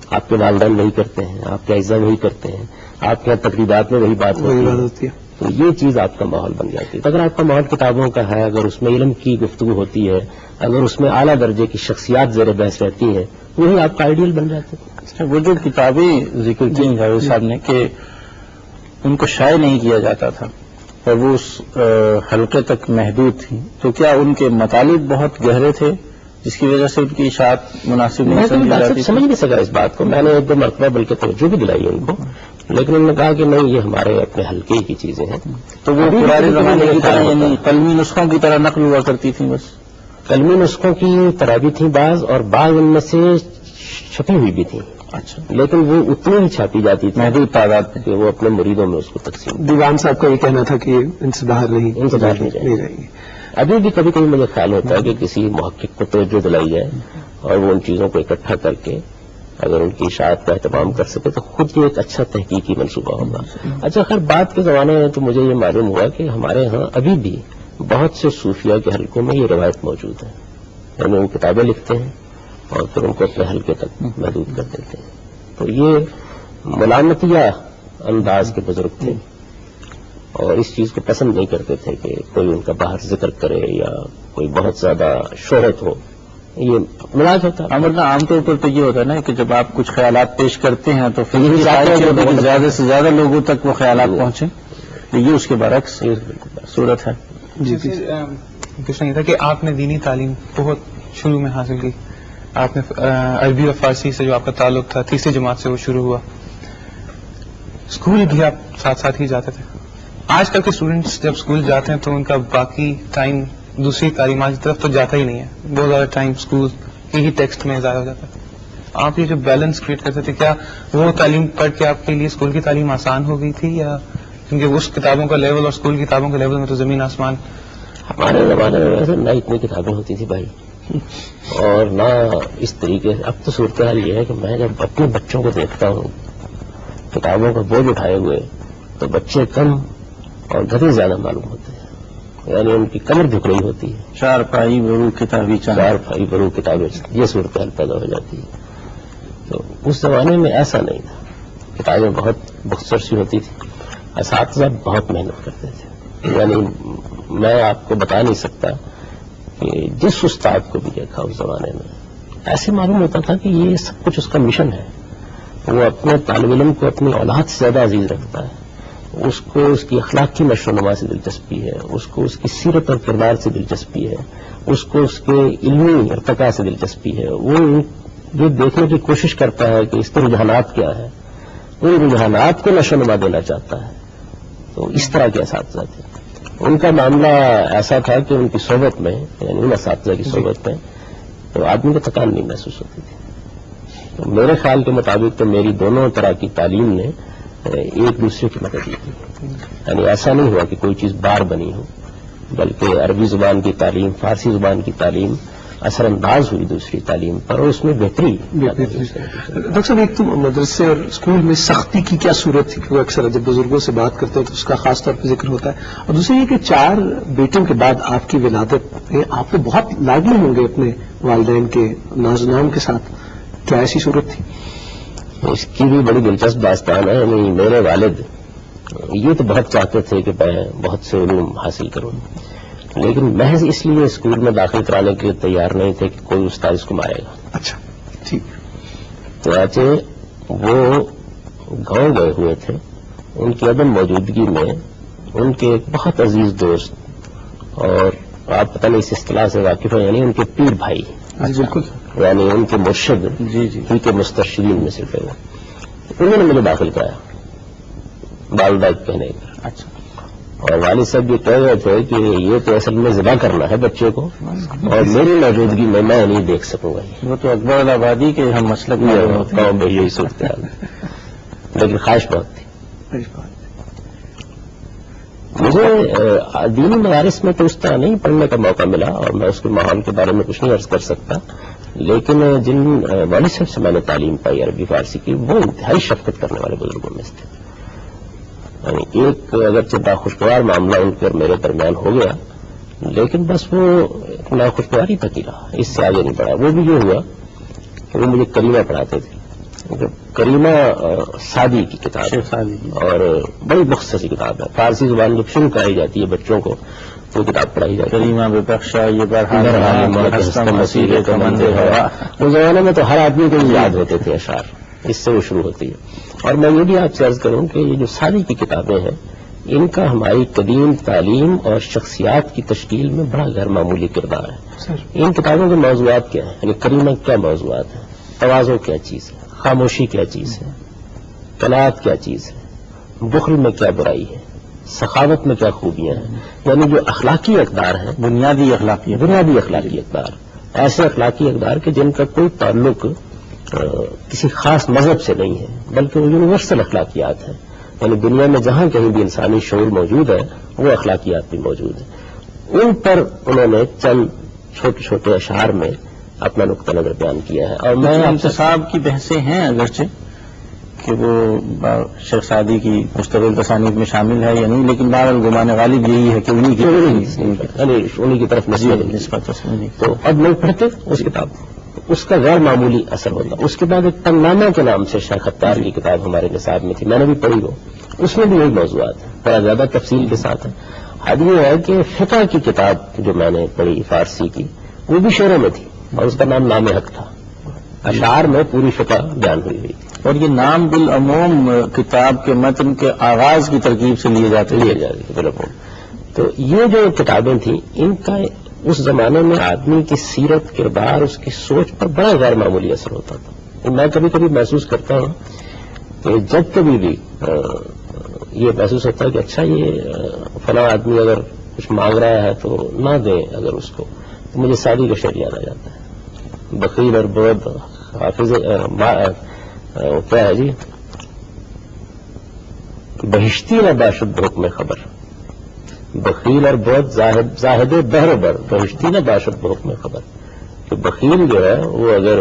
آپ کے والدین وہی کرتے ہیں, آپ کے اعزاء وہی کرتے ہیں, آپ کے تقریبات میں وہی بات ہوتی ہے. تو یہ چیز آپ کا ماحول بن جاتی ہے. اگر آپ کا ماحول کتابوں کا ہے, اگر اس میں علم کی گفتگو ہوتی ہے, اگر اس میں اعلیٰ درجے کی شخصیات زیر بحث رہتی ہیں, وہی آپ کا آئیڈیل بن جاتے ہیں.
وہ جو کتابیں ذکر کی جاوید صاحب نے کہ ان کو شائع نہیں کیا جاتا تھا, اور وہ اس حلقے تک محدود تھیں، تو کیا ان کے مطالب بہت گہرے تھے جس کی وجہ سے ان کی اشاعت مناسب نہیں سمجھی جاتی تھی؟
سمجھ نہیں سکا اس بات کو. میں نے ایک دو مرتبہ بلکہ توجہ بھی دلائی ان کو، لیکن انہوں نے کہا کہ نہیں، یہ ہمارے اپنے حلقے کی چیزیں ہیں.
تو وہ پرانے زمانے کی طرح یعنی قلمی نسخوں کی طرح نقل ہوا کرتی تھیں؟ بس
قلمی نسخوں کی طرح بھی تھیں بعض، اور بعض ان میں سے چھپی ہوئی بھی تھیں.
اچھا.
لیکن وہ اتنی ہی چھاپی جاتی تھی
محدود تعداد میں
کہ وہ اپنے مریدوں میں اس کو تقسیم.
دیوان صاحب کا یہ کہنا تھا کہ ان سے باہر نہیں
رہیں گے. ابھی بھی کبھی کبھی مجھے خیال ہوتا ہے کہ کسی محقق کو توجہ دلائی جائے اور وہ ان چیزوں کو اکٹھا کر کے اگر ان کی اشاعت کا اہتمام کر سکے تو خود یہ ایک اچھا تحقیقی منصوبہ ہوگا. اچھا، خیر بعد کے زمانے میں تو مجھے یہ معلوم ہوا کہ ہمارے ہاں ابھی بھی بہت سے صوفیہ کے حلقوں میں یہ روایت موجود ہے، یعنی وہ کتابیں لکھتے ہیں اور پھر ان کو اپنے حلقے تک محدود کر دیتے ہیں. تو یہ ملامتیہ انداز کے بزرگ تھے اور اس چیز کو پسند نہیں کرتے تھے کہ کوئی ان کا باہر ذکر کرے یا کوئی بہت زیادہ شہرت ہو. یہ ملاج ہوتا ہے.
ورنہ عام طور پر تو یہ ہوتا ہے نا کہ جب آپ کچھ خیالات پیش کرتے ہیں تو پھر یہ چاہتے ہیں کہ زیادہ سے زیادہ لوگوں تک وہ خیالات پہنچیں. یہ اس کے برعکس صورت ہے.
جی کچھ نہیں تھا کہ آپ نے دینی تعلیم بہت شروع میں حاصل کی. آپ نے عربی اور فارسی سے جو آپ کا تعلق تھا 3ری جماعت سے وہ شروع ہوا. اسکول بھی آپ ساتھ ساتھ ہی جاتے تھے. آج کل کے اسٹوڈینٹس جب اسکول جاتے ہیں تو ان کا باقی ٹائم دوسری تعلیمات کی طرف تو جاتا ہی نہیں ہے. بہت زیادہ ٹائم اسکول ہی ٹیکسٹ میں ضائع ہو جاتا ہے. آپ یہ جو بیلنس کریٹ کرتے تھے، کیا وہ تعلیم پڑھ کے آپ کے لیے اسکول کی تعلیم آسان ہو گئی تھی، یا کیونکہ اس کتابوں کا لیول اور اسکول کی کتابوں کے لیول میں تو زمین آسمان؟
ہمارے زمانے میں ویسے نہ اتنی کتابیں ہوتی تھی بھائی، اور نہ اس طریقے سے. اب تو صورتحال یہ ہے کہ میں جب اپنے بچوں کو دیکھتا ہوں کتابوں کا بوجھ اٹھائے ہوئے تو بچے کم اور گدھے زیادہ معلوم ہوتے ہیں. یعنی ان کی کمر جھک رہی ہوتی ہے.
4 پائی برو کتابی
4 پائی برو کتابیں، یہ صورتحال پیدا ہو جاتی ہے. تو اس زمانے میں ایسا نہیں تھا. کتابیں بہت مختصر سی ہوتی تھی. اساتذہ بہت محنت کرتے تھے. یعنی میں آپ کو بتا نہیں سکتا کہ جس استاد کو بھی دیکھا اس زمانے میں ایسے معلوم ہوتا تھا کہ یہ سب کچھ اس کا مشن ہے. وہ اپنے طالب علم کو اپنی اولاد سے زیادہ عزیز رکھتا ہے. اس کو اس کی اخلاق کی نشو و نما سے دلچسپی ہے، اس کو اس کی سیرت اور کردار سے دلچسپی ہے، اس کو اس کے علمی ارتقاء سے دلچسپی ہے. وہ یہ دیکھنے کی کوشش کرتا ہے کہ اس کے رجحانات کیا ہے، ان رجحانات کو نشو و نما دینا چاہتا ہے. تو اس طرح کے اساتذہ تھے. ان کا معاملہ ایسا تھا کہ ان کی صحبت میں، یعنی ان اساتذہ کی صحبت میں تو آدمی کو تھکان نہیں محسوس ہوتی تھی. تو میرے خیال کے مطابق تو میری دونوں طرح کی تعلیم نے ایک دوسرے کی مدد دی تھی. یعنی ایسا نہیں ہوا کہ کوئی چیز بار بنی ہو، بلکہ عربی زبان کی تعلیم، فارسی زبان کی تعلیم اثر انداز ہوئی دوسری تعلیم پر، اور اس میں بہتری.
ڈاکٹر صاحب، ایک تو مدرسے اور اسکول میں سختی کی کیا صورت تھی؟ کیونکہ اکثر جب بزرگوں سے بات کرتے ہیں تو اس کا خاص طور پہ ذکر ہوتا ہے. اور دوسرا یہ کہ 4 بیٹوں کے بعد آپ کی ولادت میں آپ تو بہت لاڈلے ہوں گے اپنے والدین کے ناز و نام کے ساتھ. کیا ایسی صورت تھی؟
اس کی بھی بڑی دلچسپ داستان ہے. یعنی میرے والد یہ تو بہت چاہتے تھے کہ میں بہت سے علوم حاصل کروں، لیکن محض اس لیے اسکول میں داخل کرانے کے لیے تیار نہیں تھے کہ کوئی استاد اس کو مارے گا.
اچھا، ٹھیک.
تو ایسے وہ گاؤں گئے ہوئے تھے. ان کی عدم موجودگی میں ان کے ایک بہت عزیز دوست، اور آپ پتہ نہیں اس اصطلاح سے واقف ہیں، یعنی ان کے پیر بھائی،
بالکل،
یعنی ان کے مرشد ان کے مسترشدین میں سے تھے. انہوں نے مجھے داخل کرایا والدہ کہنے کا.
اچھا.
اور والد صاحب یہ کہہ رہے تھے کہ یہ تو اصل میں ذبح کرنا ہے بچے کو، اور میری موجودگی میں میں نہیں دیکھ سکوں گا.
وہ تو اکبر آبادی کے ہم مسلک میں
گاؤں میں یہی صورتحال، لیکن خواہش بہت تھی. مجھے دینی مدارس میں تو اس طرح نہیں پڑھنے کا موقع ملا، اور میں اس کے ماحول کے بارے میں کچھ نہیں عرض کر سکتا. لیکن جن والد صاحب سے میں نے تعلیم پائی عربی فارسی کی، وہ انتہائی شفقت کرنے والے بزرگوں میں سے تھے. یعنی ایک اگرچہ ناخوشگوار معاملہ ان کے اور میرے درمیان ہو گیا، لیکن بس وہ ناخوشگواری تک ہی رہا، اس سے آگے نہیں بڑھا. وہ بھی یہ ہوا کہ وہ مجھے کریمہ پڑھاتے تھے. کریمہ سادی کی کتاب ہے اور بڑی مختصر سی کتاب ہے. فارسی زبان جب شروع کرائی جاتی ہے بچوں کو وہ کتاب پڑھائی جاتی ہے.
کریمہ بے بخشا یہ
اس زمانے میں تو ہر آدمی کو یاد ہوتے تھے اشعار، اس سے وہ شروع ہوتی ہے. اور میں یہ بھی آپ سے عرض کروں کہ یہ جو سادی کی کتابیں ہیں، ان کا ہماری قدیم تعلیم اور شخصیات کی تشکیل میں بڑا غیر معمولی کردار ہے. ان کتابوں کے موضوعات کیا ہیں؟ یعنی کریمہ کیا موضوعات ہیں، تواضع کیا چیز ہے، خاموشی کیا چیز ہے، قناعت کیا چیز ہے، بخل میں کیا برائی ہے، سخاوت میں کیا خوبیاں ہیں. یعنی جو اخلاقی اقدار ہیں،
بنیادی اخلاقی
اقدار، ایسے اخلاقی اقدار کہ جن کا کوئی تعلق کسی خاص مذہب سے نہیں ہے، بلکہ وہ یونیورسل اخلاقیات ہیں. یعنی دنیا میں جہاں کہیں بھی انسانی شعور موجود ہے وہ اخلاقیات بھی موجود ہیں. ان پر انہوں نے چند چھوٹے چھوٹے اشعار میں اپنا نقطہ نظر بیان کیا ہے. اور میں
انتصاب کی بحثیں ہیں اگرچہ کہ وہ شیخ سعدی کی مستقل تصانیف میں شامل ہے یا نہیں، لیکن بہرحال گمان غالب یہی ہے کہ انہی کی طرف نسبت.
تو اب نہیں پڑھتے اس کتاب، اس کا غیر معمولی اثر ہوتا. اس کے بعد ایک تنگنامہ کے نام سے شیخ ختار کی کتاب ہمارے نصاب میں تھی، میں نے بھی پڑھی وہ، اس میں بھی وہی موضوعات ہیں، تھوڑا زیادہ تفصیل کے ساتھ ہے. حد یہ ہے کہ فقہ کی کتاب جو میں نے پڑھی فارسی کی وہ بھی شعروں میں تھی اور اس کا نام نام حق تھا. اشعار میں پوری فقہ بیان ہوئی تھی.
اور یہ نام بالعموم کتاب کے متن کے آغاز کی ترکیب سے لیے جاتے
بالکل. تو یہ جو کتابیں تھیں ان کا اس زمانے میں آدمی کی سیرت، کردار، اس کی سوچ پر بڑا غیر معمولی اثر ہوتا تھا. میں کبھی کبھی محسوس کرتا ہوں کہ جب کبھی بھی یہ محسوس ہوتا ہے کہ اچھا یہ فلاں آدمی اگر کچھ مانگ رہا ہے تو نہ دیں اگر اس کو، تو مجھے سعدی کا شعر یاد آ جاتا ہے. بخیل اور بود حافظ کیا ہے جی، بہشتی نہ باشد حکم خبر، بخیل اور بہت زاہد بہر بر، بہشتی نہ باشد حکم خبر. کہ بخیل جو ہے وہ اگر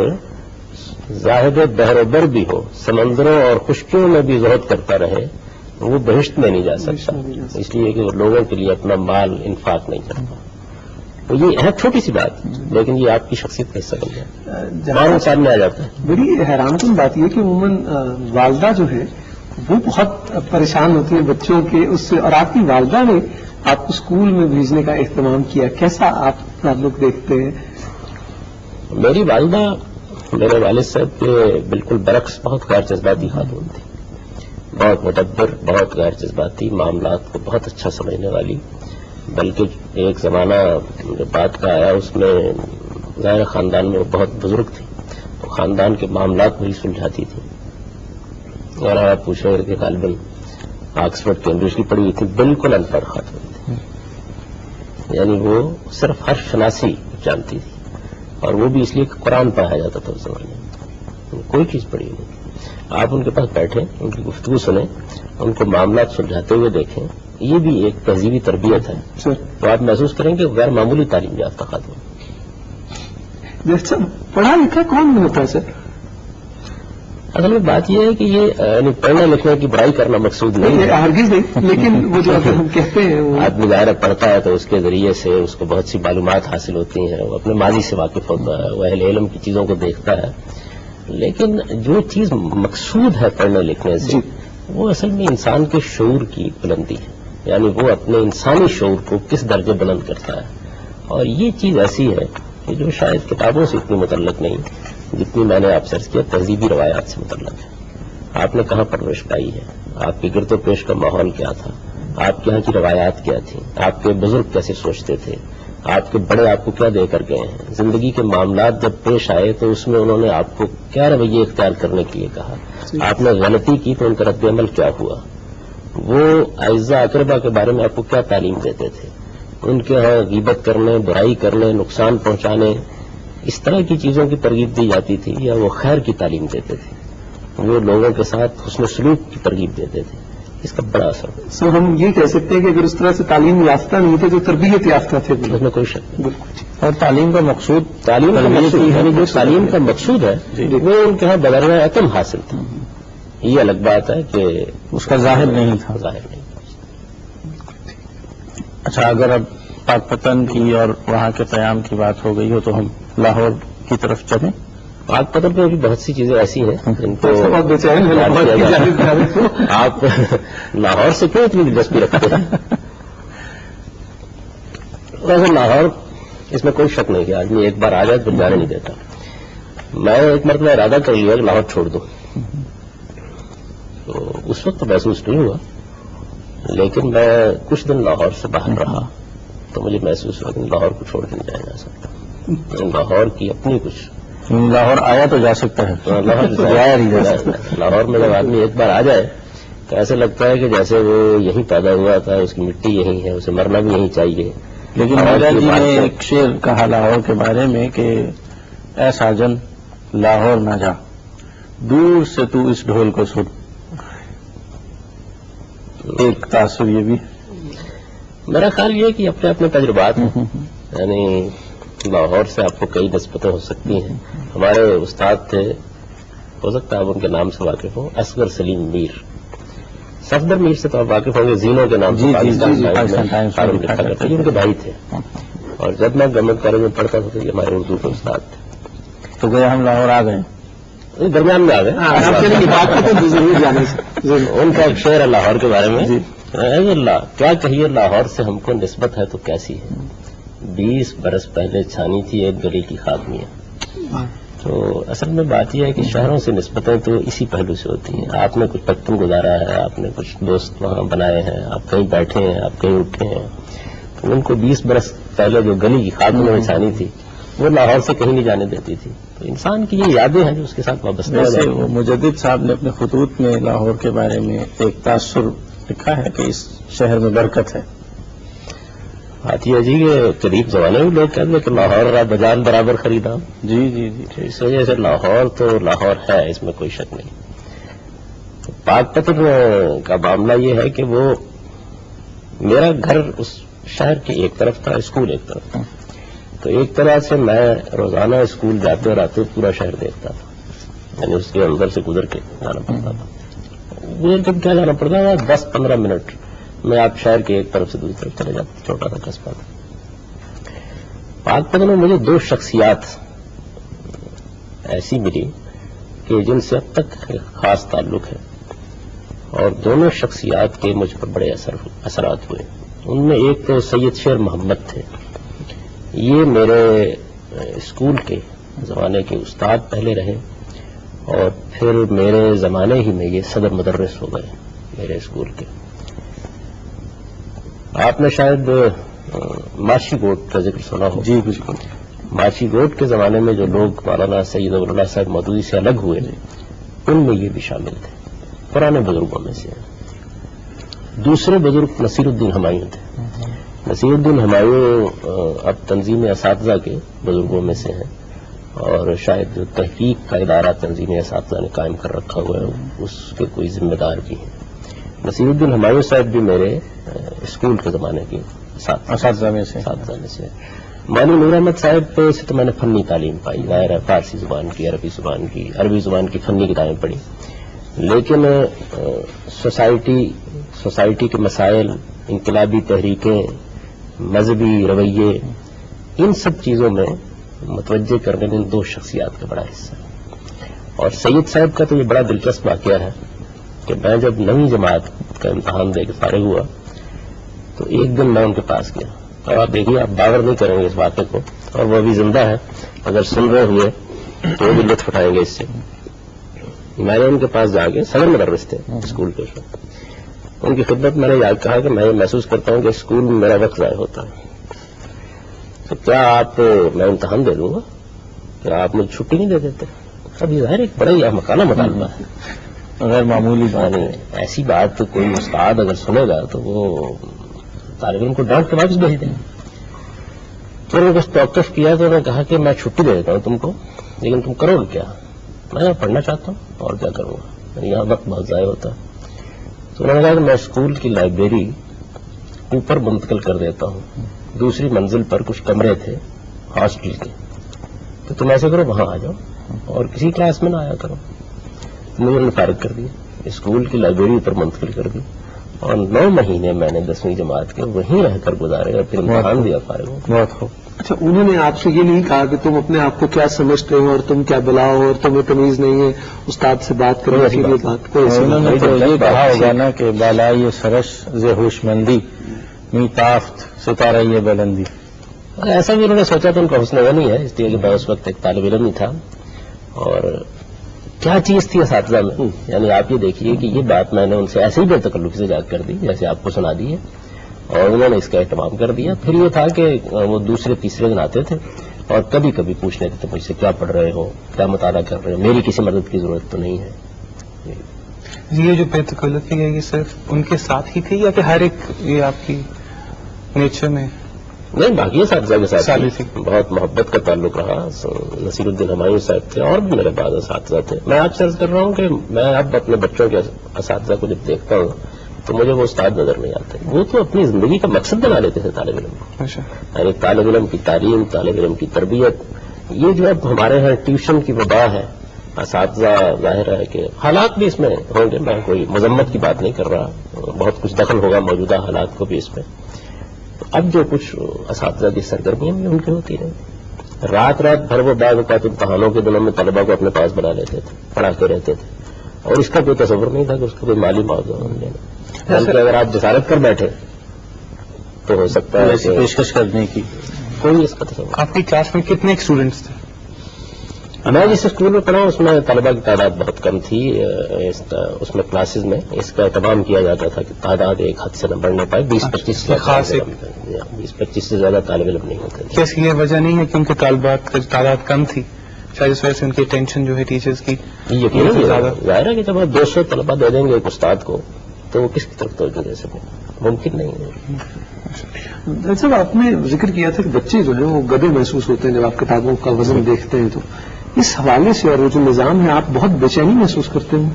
زاہد بہر بر بھی ہو، سمندروں اور خشکیوں میں بھی زہد کرتا رہے، وہ بہشت میں نہیں جا سکتا، اس لیے کہ وہ لوگوں کے لیے اپنا مال انفاق نہیں کرتا. تو یہ ہے چھوٹی سی بات، لیکن یہ آپ کی شخصیت کا حصہ بن جائے، باروں سامنے آ جاتا ہے.
بڑی حیران کن بات یہ کہ عموماً والدہ جو ہے وہ بہت پریشان ہوتی ہے بچوں کے اس سے، اور آپ کی والدہ نے آپ کو اسکول میں بھیجنے کا اہتمام کیا. کیسا آپ تعلق دیکھتے ہیں؟
میری والدہ میرے والد صاحب کے بالکل برعکس بہت غیر جذباتی خاتون تھی، بہت مدبر، بہت غیر جذباتی، معاملات کو بہت اچھا سمجھنے والی. بلکہ ایک زمانہ جو بات کا آیا اس میں ظاہر خاندان میں وہ بہت بزرگ تھی، تو خاندان کے معاملات وہی سلجھاتی تھی. اور آپ پوچھیں کہ غالباً آکسفورڈ کیمبرج کی پڑھی ہوئی تھی، بالکل ان پڑھ خاتون تھی. یعنی وہ صرف حرف شناسی جانتی تھی، اور وہ بھی اس لیے کہ قرآن پڑھایا جاتا تھا اس زمانے میں، کوئی چیز پڑھی نہیں. آپ ان کے پاس بیٹھیں، ان کی گفتگو سنیں، ان کو معاملات سلجھاتے ہوئے دیکھیں، یہ بھی ایک تہذیبی تربیت ہے. تو آپ محسوس کریں کہ غیر معمولی تعلیم یافتہ خاتون.
پڑھا لکھا کون ہوتا ہے سر؟
اصل میں بات یہ ہے کہ یہ پڑھنے لکھنے کی برائی کرنا مقصود نہیں ہے،
ہرگز نہیں، لیکن وہ جو ہم کہتے ہیں
آدمی ظاہر پڑھتا ہے تو اس کے ذریعے سے اس کو بہت سی معلومات حاصل ہوتی ہیں، وہ اپنے ماضی سے واقف ہوتا ہے، وہ اہل علم کی چیزوں کو دیکھتا ہے. لیکن جو چیز مقصود ہے پڑھنے لکھنے سے وہ اصل میں انسان کے شعور کی بلندی ہے. یعنی وہ اپنے انسانی شعور کو کس درجے بلند کرتا ہے. اور یہ چیز ایسی ہے کہ جو شاید کتابوں سے اتنی متعلق نہیں جتنی میں نے آپ سے عرض کیا تہذیبی روایات سے متعلق ہے. آپ نے کہاں پرورش پائی ہے، آپ کی گرد و پیش کا ماحول کیا تھا، آپ کے یہاں کی روایات کیا تھیں، آپ کے بزرگ کیسے سوچتے تھے، آپ کے بڑے آپ کو کیا دے کر گئے ہیں، زندگی کے معاملات جب پیش آئے تو اس میں انہوں نے آپ کو کیا رویے اختیار کرنے کے لیے کہا، آپ نے غلطی کی تو ان کا رد عمل کیا ہوا، وہ اعزاء اقربا کے بارے میں آپ کو کیا تعلیم دیتے تھے، ان کے ہاں غیبت کرنے، برائی کرنے، نقصان پہنچانے، اس طرح کی چیزوں کی ترغیب دی جاتی تھی، یا وہ خیر کی تعلیم دیتے تھے، وہ لوگوں کے ساتھ حسن سلوک کی ترغیب دیتے تھے. اس کا بڑا اثر ہے.
سو ہم یہ کہہ سکتے ہیں کہ اگر اس طرح سے تعلیم یافتہ نہیں تھے تو تربیت یافتہ تھے،
اس میں کوئی شک نہیں.
اور تعلیم کا مقصود
یعنی جو تعلیم کا مقصود ہے وہ ان کے یہاں بغیر عتم حاصل تھا. یہ الگ بات ہے کہ
اس کا ظاہر نہیں تھا. اچھا، اگر اب پاک پتن کی اور وہاں کے قیام کی بات ہو گئی ہو تو ہم لاہور کی طرف چلیں.
پاک پتن میں بھی بہت سی چیزیں ایسی ہیں جن کو آپ لاہور سے کیوں اتنی دلچسپی رکھتے ہیں؟ ویسے لاہور اس میں کوئی شک نہیں کہ آدمی ایک بار آ جائے تو جانے نہیں دیتا. میں ایک مرتبہ ارادہ کر لیا کہ لاہور چھوڑ دوں، تو اس وقت محسوس نہیں ہوا، لیکن میں کچھ دن لاہور سے باہر رہا تو مجھے محسوس ہوا کہ لاہور کو چھوڑ کے نہیں جایا جا سکتا. لاہور کی اپنی کچھ
لاہور آیا تو جا سکتا ہے،
لاہور میں جب آدمی ایک بار آ جائے تو ایسا لگتا ہے کہ جیسے وہ یہیں پیدا ہوا تھا، اس کی مٹی یہیں ہے، اسے مرنا بھی یہیں چاہیے.
لیکن میرا جی نے ایک شعر کہا لاہور کے بارے میں کہ اے ساجن لاہور نہ جا، دور سے تو اس ڈھول کو سن. ایک تاثر یہ بھی
میرا خیال یہ ہے کہ اپنے اپنے تجربات ہیں، یعنی لاہور سے آپ کو کئی نسبتیں ہو سکتی ہیں. ہمارے استاد تھے، ہو سکتا ہے آپ ان کے نام سے واقف ہوں، اصغر سلیم میر. صفدر میر سے تو آپ واقف ہوں گے، زینوں کے نام سے پاکستان ٹائمز لکھا کرتے تھے، ان کے بھائی تھے. اور جب میں گورنمنٹ کالج میں پڑھتا تھا تو یہ ہمارے اردو کے استاد تھے.
تو گئے ہم لاہور آ گئے،
درمیان میں آ گئے. ان کا ایک شعر ہے لاہور کے بارے میں، کیا کہیے لاہور سے ہم کو نسبت ہے تو کیسی ہے، 20 برس پہلے چھانی تھی ایک گلی کی خاتمیاں. تو اصل میں بات یہ ہے کہ شہروں سے نسبتیں تو اسی پہلو سے ہوتی ہیں. آپ نے کچھ بچپن گزارا ہے، آپ نے کچھ دوست وہاں بنائے ہیں، آپ کہیں بیٹھے ہیں، آپ کہیں اٹھے ہیں. تو ان کو 20 برس پہلے جو گلی کی خاتمیاں میں چھانی تھی وہ لاہور سے کہیں نہیں جانے دیتی تھی. تو انسان کی یہ یادیں ہیں جو اس کے ساتھ وابستہ
ہیں. وہ مجدد صاحب نے اپنے خطوط میں لاہور کے بارے میں ایک تاثر لکھا ہے کہ اس شہر میں برکت ہے.
بات یہ جی کہ قریب زمانے میں لوگ کہتے ہیں کہ لاہور بجان برابر خریدا.
جی جی جی،
اس وجہ سے لاہور تو لاہور ہے، اس میں کوئی شک نہیں. پاک پتن کا معاملہ یہ ہے کہ وہ میرا گھر اس شہر کی ایک طرف تھا، اسکول ایک طرف تھا. تو ایک طرح سے میں روزانہ اسکول جاتے اور آتے پورا شہر دیکھتا تھا، یعنی اس کے اندر سے گزر کے جانا پڑتا تھا. گزر کے کیا جانا پڑتا تھا، 10-15 منٹ میں آپ شہر کے ایک طرف سے دوسری طرف چلے جاتے. چھوٹا سا قصبہ تھا. پاک پتن میں مجھے 2 شخصیات ایسی ملی کہ جن سے اب تک خاص تعلق ہے، اور دونوں شخصیات کے مجھ پر بڑے اثرات ہوئے. ان میں ایک تو سید شیر محمد تھے. یہ میرے اسکول کے زمانے کے استاد پہلے رہے اور پھر میرے زمانے ہی میں یہ صدر مدرس ہو گئے میرے اسکول کے. آپ نے شاید ماشی گوٹ کا ذکر سنا ہو.
جی بالکل.
ماشی گوٹ کے زمانے میں جو لوگ مولانا سید اللہ صاحب مودودی سے الگ ہوئے ان میں یہ بھی شامل تھے، پرانے بزرگوں میں سے. دوسرے بزرگ نصیر الدین ہمایوں تھے. نصیر الدین ہمایوں اب تنظیم اساتذہ کے بزرگوں میں سے ہیں، اور شاید جو تحقیق کا ادارہ تنظیم اساتذہ نے قائم کر رکھا ہوا ہے اس کے کوئی ذمہ دار بھی ہیں. نصیر الدین ہمایوں صاحب بھی میرے اسکول کے زمانے کے اساتذہ میں سے. مانی نور احمد صاحب سے تو میں نے فنی تعلیم پائی، ظاہر ہے فارسی زبان کی، عربی زبان کی فنی کتابیں پڑھی. لیکن سوسائٹی کے مسائل، انقلابی تحریکیں، مذہبی رویے، ان سب چیزوں میں متوجہ کرنے میں 2 شخصیات کا بڑا حصہ ہے. اور سید صاحب کا تو یہ بڑا دلچسپ واقعہ ہے کہ میں جب 9ویں جماعت کا امتحان دے کے فارغ ہوا تو ایک دن میں ان کے پاس گیا. اور آپ دیکھیے، آپ باور نہیں کریں گے اس واقعے کو، اور وہ ابھی زندہ ہے، اگر سن رہے ہوئے تو وہ بھی لطف اٹھائیں گے اس سے. میں نے ان کے پاس جا کے، صدر مدرس تھے اسکول کے، ان کی خدمت میں نے یاد کہا کہ میں یہ محسوس کرتا ہوں کہ اسکول میں میرا وقت ضائع ہوتا ہے، تو کیا آپ میں امتحان دے دوں گا، کیا آپ مجھے چھٹی نہیں دے دیتے؟ اب یہ ظاہر ایک بڑا ہی احمقانہ مطالبہ ہے،
غیر معمولی بات ہے.
ایسی بات کوئی استاد اگر سنے گا تو وہ طالب علم کو ڈانٹ کے واپس بھیج دیں. تو انہوں نے کچھ توقف کیا تو انہوں نے کہا کہ میں چھٹی دے دیتا ہوں تم کو، لیکن تم کرو کیا؟ میں پڑھنا چاہتا ہوں، اور کیا کروں گا، یہاں وقت بہت ضائع ہوتا ہے. تو انہوں نے کہا کہ میں اسکول کی لائبریری اوپر منتقل کر دیتا ہوں، دوسری منزل پر کچھ کمرے تھے ہاسٹل کے، تو تم ایسے کرو وہاں آ جاؤ اور کسی کلاس میں نہ آیا کرو. مجھے انہوں نے فارغ کر دیا، اسکول کی لائبریری اوپر منتقل کر دی، اور 9 مہینے میں نے 10ویں جماعت کے وہیں رہ کر گزارے اور پھر امتحان دیا فارغ.
بہت خوب.
اچھا، انہوں نے آپ سے یہ نہیں کہا کہ تم اپنے آپ کو کیا سمجھتے ہو اور تم کیا بلاؤ اور تمہیں تمیز نہیں ہے استاد سے بات کرنے کے لیے بات کو؟
انہوں نے تو یہ کہا ہوگا نا کہ بالائی سرش ز ہوش مندی می تافت ستارہ یہ بلندی.
ایسا بھی انہوں نے سوچا تو ان کا حسن غنی ہے، اس لیے کہ میں اس وقت ایک طالب علم ہی تھا، اور کیا چیز تھی اساتذہ میں. یعنی آپ یہ دیکھیے کہ یہ بات میں نے ان سے ایسے ہی بے تکلفی سے یاد کر دی جیسے آپ کو سنا دی ہے, اور انہوں نے اس کا اہتمام کر دیا. پھر یہ تھا کہ وہ دوسرے تیسرے دن آتے تھے اور کبھی کبھی پوچھ لیتے تھے مجھ سے کیا پڑھ رہے ہو, کیا مطالعہ کر رہے ہو, میری کسی مدد کی ضرورت تو نہیں ہے.
یہ جو بے تکلفی ہے یہ صرف ان کے ساتھ ہی تھی یا کہ ہر ایک یہ آپ کی نیچر میں؟
نہیں, باقی اساتذہ کے ساتھ
تھی.
بہت محبت کا تعلق رہا. نصیر الدین ہمایوں صاحب تھے اور بھی میرے بعد اساتذہ تھے. میں آپ سے عرض کر رہا ہوں کہ میں اب اپنے بچوں کے اساتذہ کو جب دیکھتا ہوں تو مجھے وہ استاد نظر نہیں آتے. وہ تو اپنی زندگی کا مقصد بنا لیتے تھے طالب علم کو. یعنی طالب علم کی تعلیم, طالب علم کی تربیت. یہ جو اب ہمارے ہاں ٹیوشن کی وبا ہے, اساتذہ ظاہر ہے کہ حالات بھی اس میں ہوں گے, میں کوئی مذمت کی بات نہیں کر رہا, بہت کچھ دخل ہوگا موجودہ حالات کو بھی اس میں. اب جو کچھ اساتذہ کی سرگرمیاں بھی ان کی ہوتی رہی, رات بھر وہ بعض اوقات امتحانوں کے دنوں میں طلبا کو اپنے پاس بنا لیتے تھے, پڑھاتے رہتے تھے, اور اس کا کوئی تصور نہیں تھا کہ اس کا کوئی مالی معاوضہ لینا. بلکہ اگر آپ جسارت کر بیٹھے تو ہو سکتا ہے کہ
پیشکش کرنے کی
کوئی اس کا تصور.
آپ کی کلاس میں کتنے اسٹوڈنٹس تھے؟
میں جس اسکول میں پڑھا اس میں طلبا کی تعداد بہت کم تھی. اس میں کلاسز میں اس کا اہتمام کیا جاتا تھا کہ تعداد ایک حد سے نہ بڑھنے پائے. 20-25 سے زیادہ طالب علم نہیں ہوتے تھے.
کیا اس کی یہ وجہ نہیں ہے کہ ان کے طالبات کی تعداد کم تھی, شاید اس وجہ سے ان کی ٹینشن جو ہے ٹیچرز کی
یقیناً ظاہر ہے کہ جب آپ 200 طلبا دے دیں گے ایک استاد کو تو وہ کس کی طرف توجہ دے سکیں, ممکن نہیں ہے.
ڈاکٹر صاحب, آپ نے ذکر کیا تھا کہ بچے جو ہیں وہ گدے محسوس ہوتے ہیں جب آپ کتابوں کا وزن دیکھتے ہیں, تو اس حوالے سے اور وہ جو نظام ہے آپ بہت بے چینی محسوس کرتے ہیں؟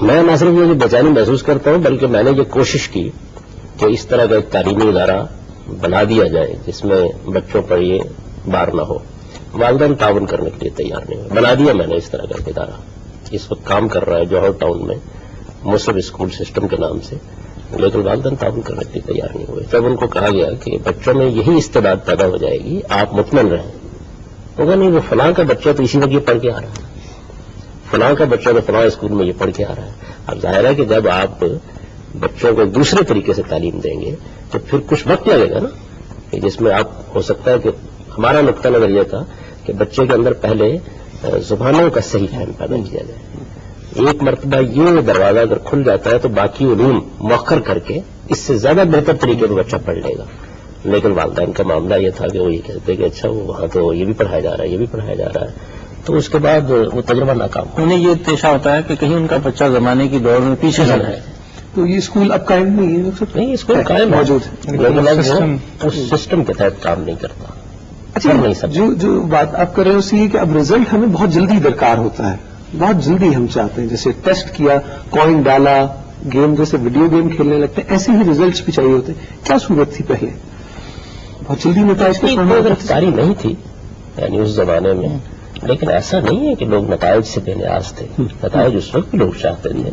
میں نہ صرف یہ بے چینی محسوس کرتا ہوں بلکہ میں نے یہ کوشش کی کہ اس طرح کا ایک تعلیمی ادارہ بنا دیا جائے جس میں بچوں پر یہ بار نہ ہو. والدین تعاون کرنے کے لیے تیار نہیں ہوئے. بنا دیا میں نے اس طرح کا ایک ادارہ, اس وقت کام کر رہا ہے جوہر ٹاؤن میں مصر اسکول سسٹم کے نام سے, لیکن والدین تعاون کرنے کے لیے تیار نہیں ہوئے. جب ان کو کہا گیا کہ بچوں میں یہی استعداد پیدا ہو جائے گی, آپ مطمئن رہیں, ہوگا نہیں وہ فلاں کا بچہ تو اسی وقت یہ پڑھ کے آ رہا ہے, فلاں کا بچہ تو فلاں اسکول میں یہ پڑھ کے آ رہا ہے. اب ظاہر ہے کہ جب آپ بچوں کو دوسرے طریقے سے تعلیم دیں گے تو پھر کچھ وقت لگے گا نا, کہ جس میں آپ ہو سکتا ہے کہ ہمارا نقطہ نظر یہ تھا کہ بچے کے اندر پہلے زبانوں کا صحیح فہم پیدا کیا جائے. ایک مرتبہ یہ دروازہ اگر کھل جاتا ہے تو باقی علوم مؤخر کر کے اس سے زیادہ بہتر طریقے سے بچہ پڑھ لے گا. لیکن والدین کا معاملہ یہ تھا کہ وہ یہ کہتے کہ اچھا وہ وہاں تو یہ بھی پڑھایا جا رہا ہے, یہ بھی پڑھایا جا رہا ہے, تو اس کے بعد وہ تجربہ ناکام.
انہیں یہ اندیشہ ہوتا ہے کہ کہیں ان کا بچہ زمانے کی دوڑ میں پیچھے چل رہا ہے.
تو یہ اسکول اب قائم نہیں ہے؟
نہیں, اسکول قائم موجود ہے لیکن اس سسٹم کے تحت کام نہیں کرتا.
اچھا, جو بات آپ کر رہے ہیں اس یہ کہ اب رزلٹ ہمیں بہت جلدی درکار ہوتا ہے, بہت جلدی ہم چاہتے ہیں, جیسے ٹیسٹ کیا, کوائن ڈالا, گیم جیسے ویڈیو گیم کھیلنے لگتے ہیں, ایسے ہی ریزلٹس بھی چاہیے ہوتے ہیں. کیا صورت تھی پہلے؟ بہت جلدی نتائج کی
گرفتاری نہیں تھی یعنی اس زمانے میں, لیکن ایسا نہیں ہے کہ لوگ نتائج سے بے نیاز تھے. نتائج اس وقت بھی لوگ چاہتے تھے,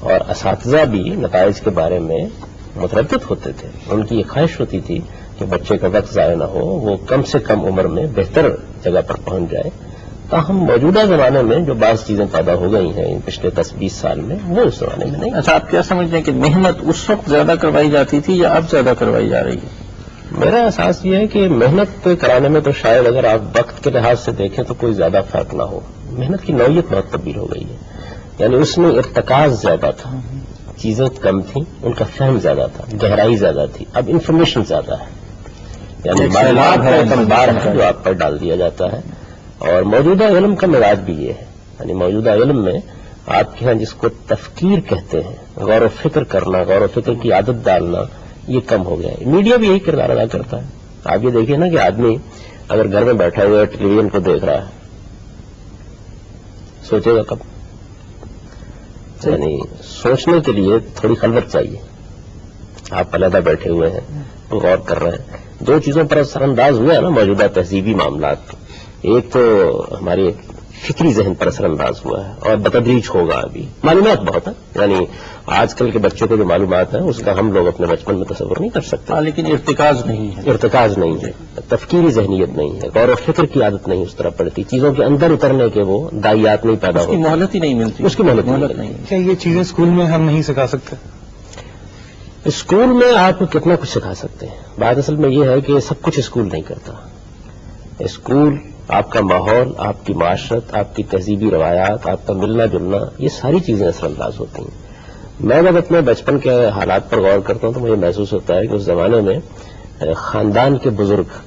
اور اساتذہ بھی نتائج کے بارے میں متردد ہوتے تھے. ان کی یہ خواہش ہوتی تھی کہ بچے کا وقت ضائع نہ ہو, وہ کم سے کم عمر میں بہتر جگہ پر پہنچ جائے. تاہم موجودہ زمانے میں جو بعض چیزیں پیدا ہو گئی ہیں پچھلے 10-20 سال میں, وہ اس زمانے میں نہیں.
اچھا, آپ کیا سمجھتے ہیں کہ محنت اس وقت زیادہ کروائی جاتی تھی یا اب زیادہ کروائی جا رہی ہے؟
میرا احساس یہ ہے کہ محنت کرانے میں تو شاید اگر آپ وقت کے لحاظ سے دیکھیں تو کوئی زیادہ فرق نہ ہو. محنت کی نوعیت بہت تبدیل ہو گئی ہے. یعنی اس میں ارتکاز زیادہ تھا, چیزیں کم تھیں, ان کا فہم زیادہ تھا, گہرائی زیادہ تھی. اب انفارمیشن زیادہ ہے, یعنی معلومات کا ایک انبار ہے جو آپ پر ڈال دیا جاتا ہے. اور موجودہ علم کا مزاج بھی یہ ہے, یعنی موجودہ علم میں آپ کے ہاں جس کو تفکیر کہتے ہیں, غور و فکر کرنا, غور و فکر کی عادت ڈالنا, یہ کم ہو گیا ہے. میڈیا بھی یہی کردار ادا کرتا ہے. آپ یہ دیکھیے نا کہ آدمی اگر گھر میں بیٹھا ہوا ہے ٹیلی ویژن کو دیکھ رہا ہے, سوچے گا کب؟ یعنی سوچنے کے لیے تھوڑی خلوت چاہیے. آپ علیحدہ بیٹھے ہوئے ہیں, غور کر رہے ہیں. دو چیزوں پر اثر انداز ہوا ہے نا موجودہ تہذیبی معاملات. ایک تو ہماری فکری ذہن پر اثر انداز ہوا ہے, اور بتدریج ہوگا. ابھی معلومات بہت ہیں, یعنی آج کل کے بچوں کو جو معلومات ہیں اس کا ہم لوگ اپنے بچپن میں تصور نہیں کر سکتے.
لیکن ارتکاز نہیں ہے,
ارتکاز نہیں ہے, تفکیری ذہنیت نہیں ہے, غور و فکر کی عادت نہیں اس طرح پڑتی, چیزوں کے اندر اترنے کے وہ دائیات نہیں پیدا ہوتی,
مہلت ہی نہیں ملتی,
اس کی مہلت نہیں.
کیا یہ چیزیں اسکول میں ہم نہیں سکھا سکتے؟
اسکول میں آپ کو کتنا کچھ سکھا سکتے ہیں. بات اصل میں یہ ہے کہ سب کچھ اسکول نہیں کرتا. اسکول آپ کا ماحول، آپ کی معاشرت، آپ کی تہذیبی روایات، آپ کا ملنا جلنا، یہ ساری چیزیں اثر انداز ہوتی ہیں. میں جب اپنے بچپن کے حالات پر غور کرتا ہوں تو مجھے محسوس ہوتا ہے کہ اس زمانے میں خاندان کے بزرگ،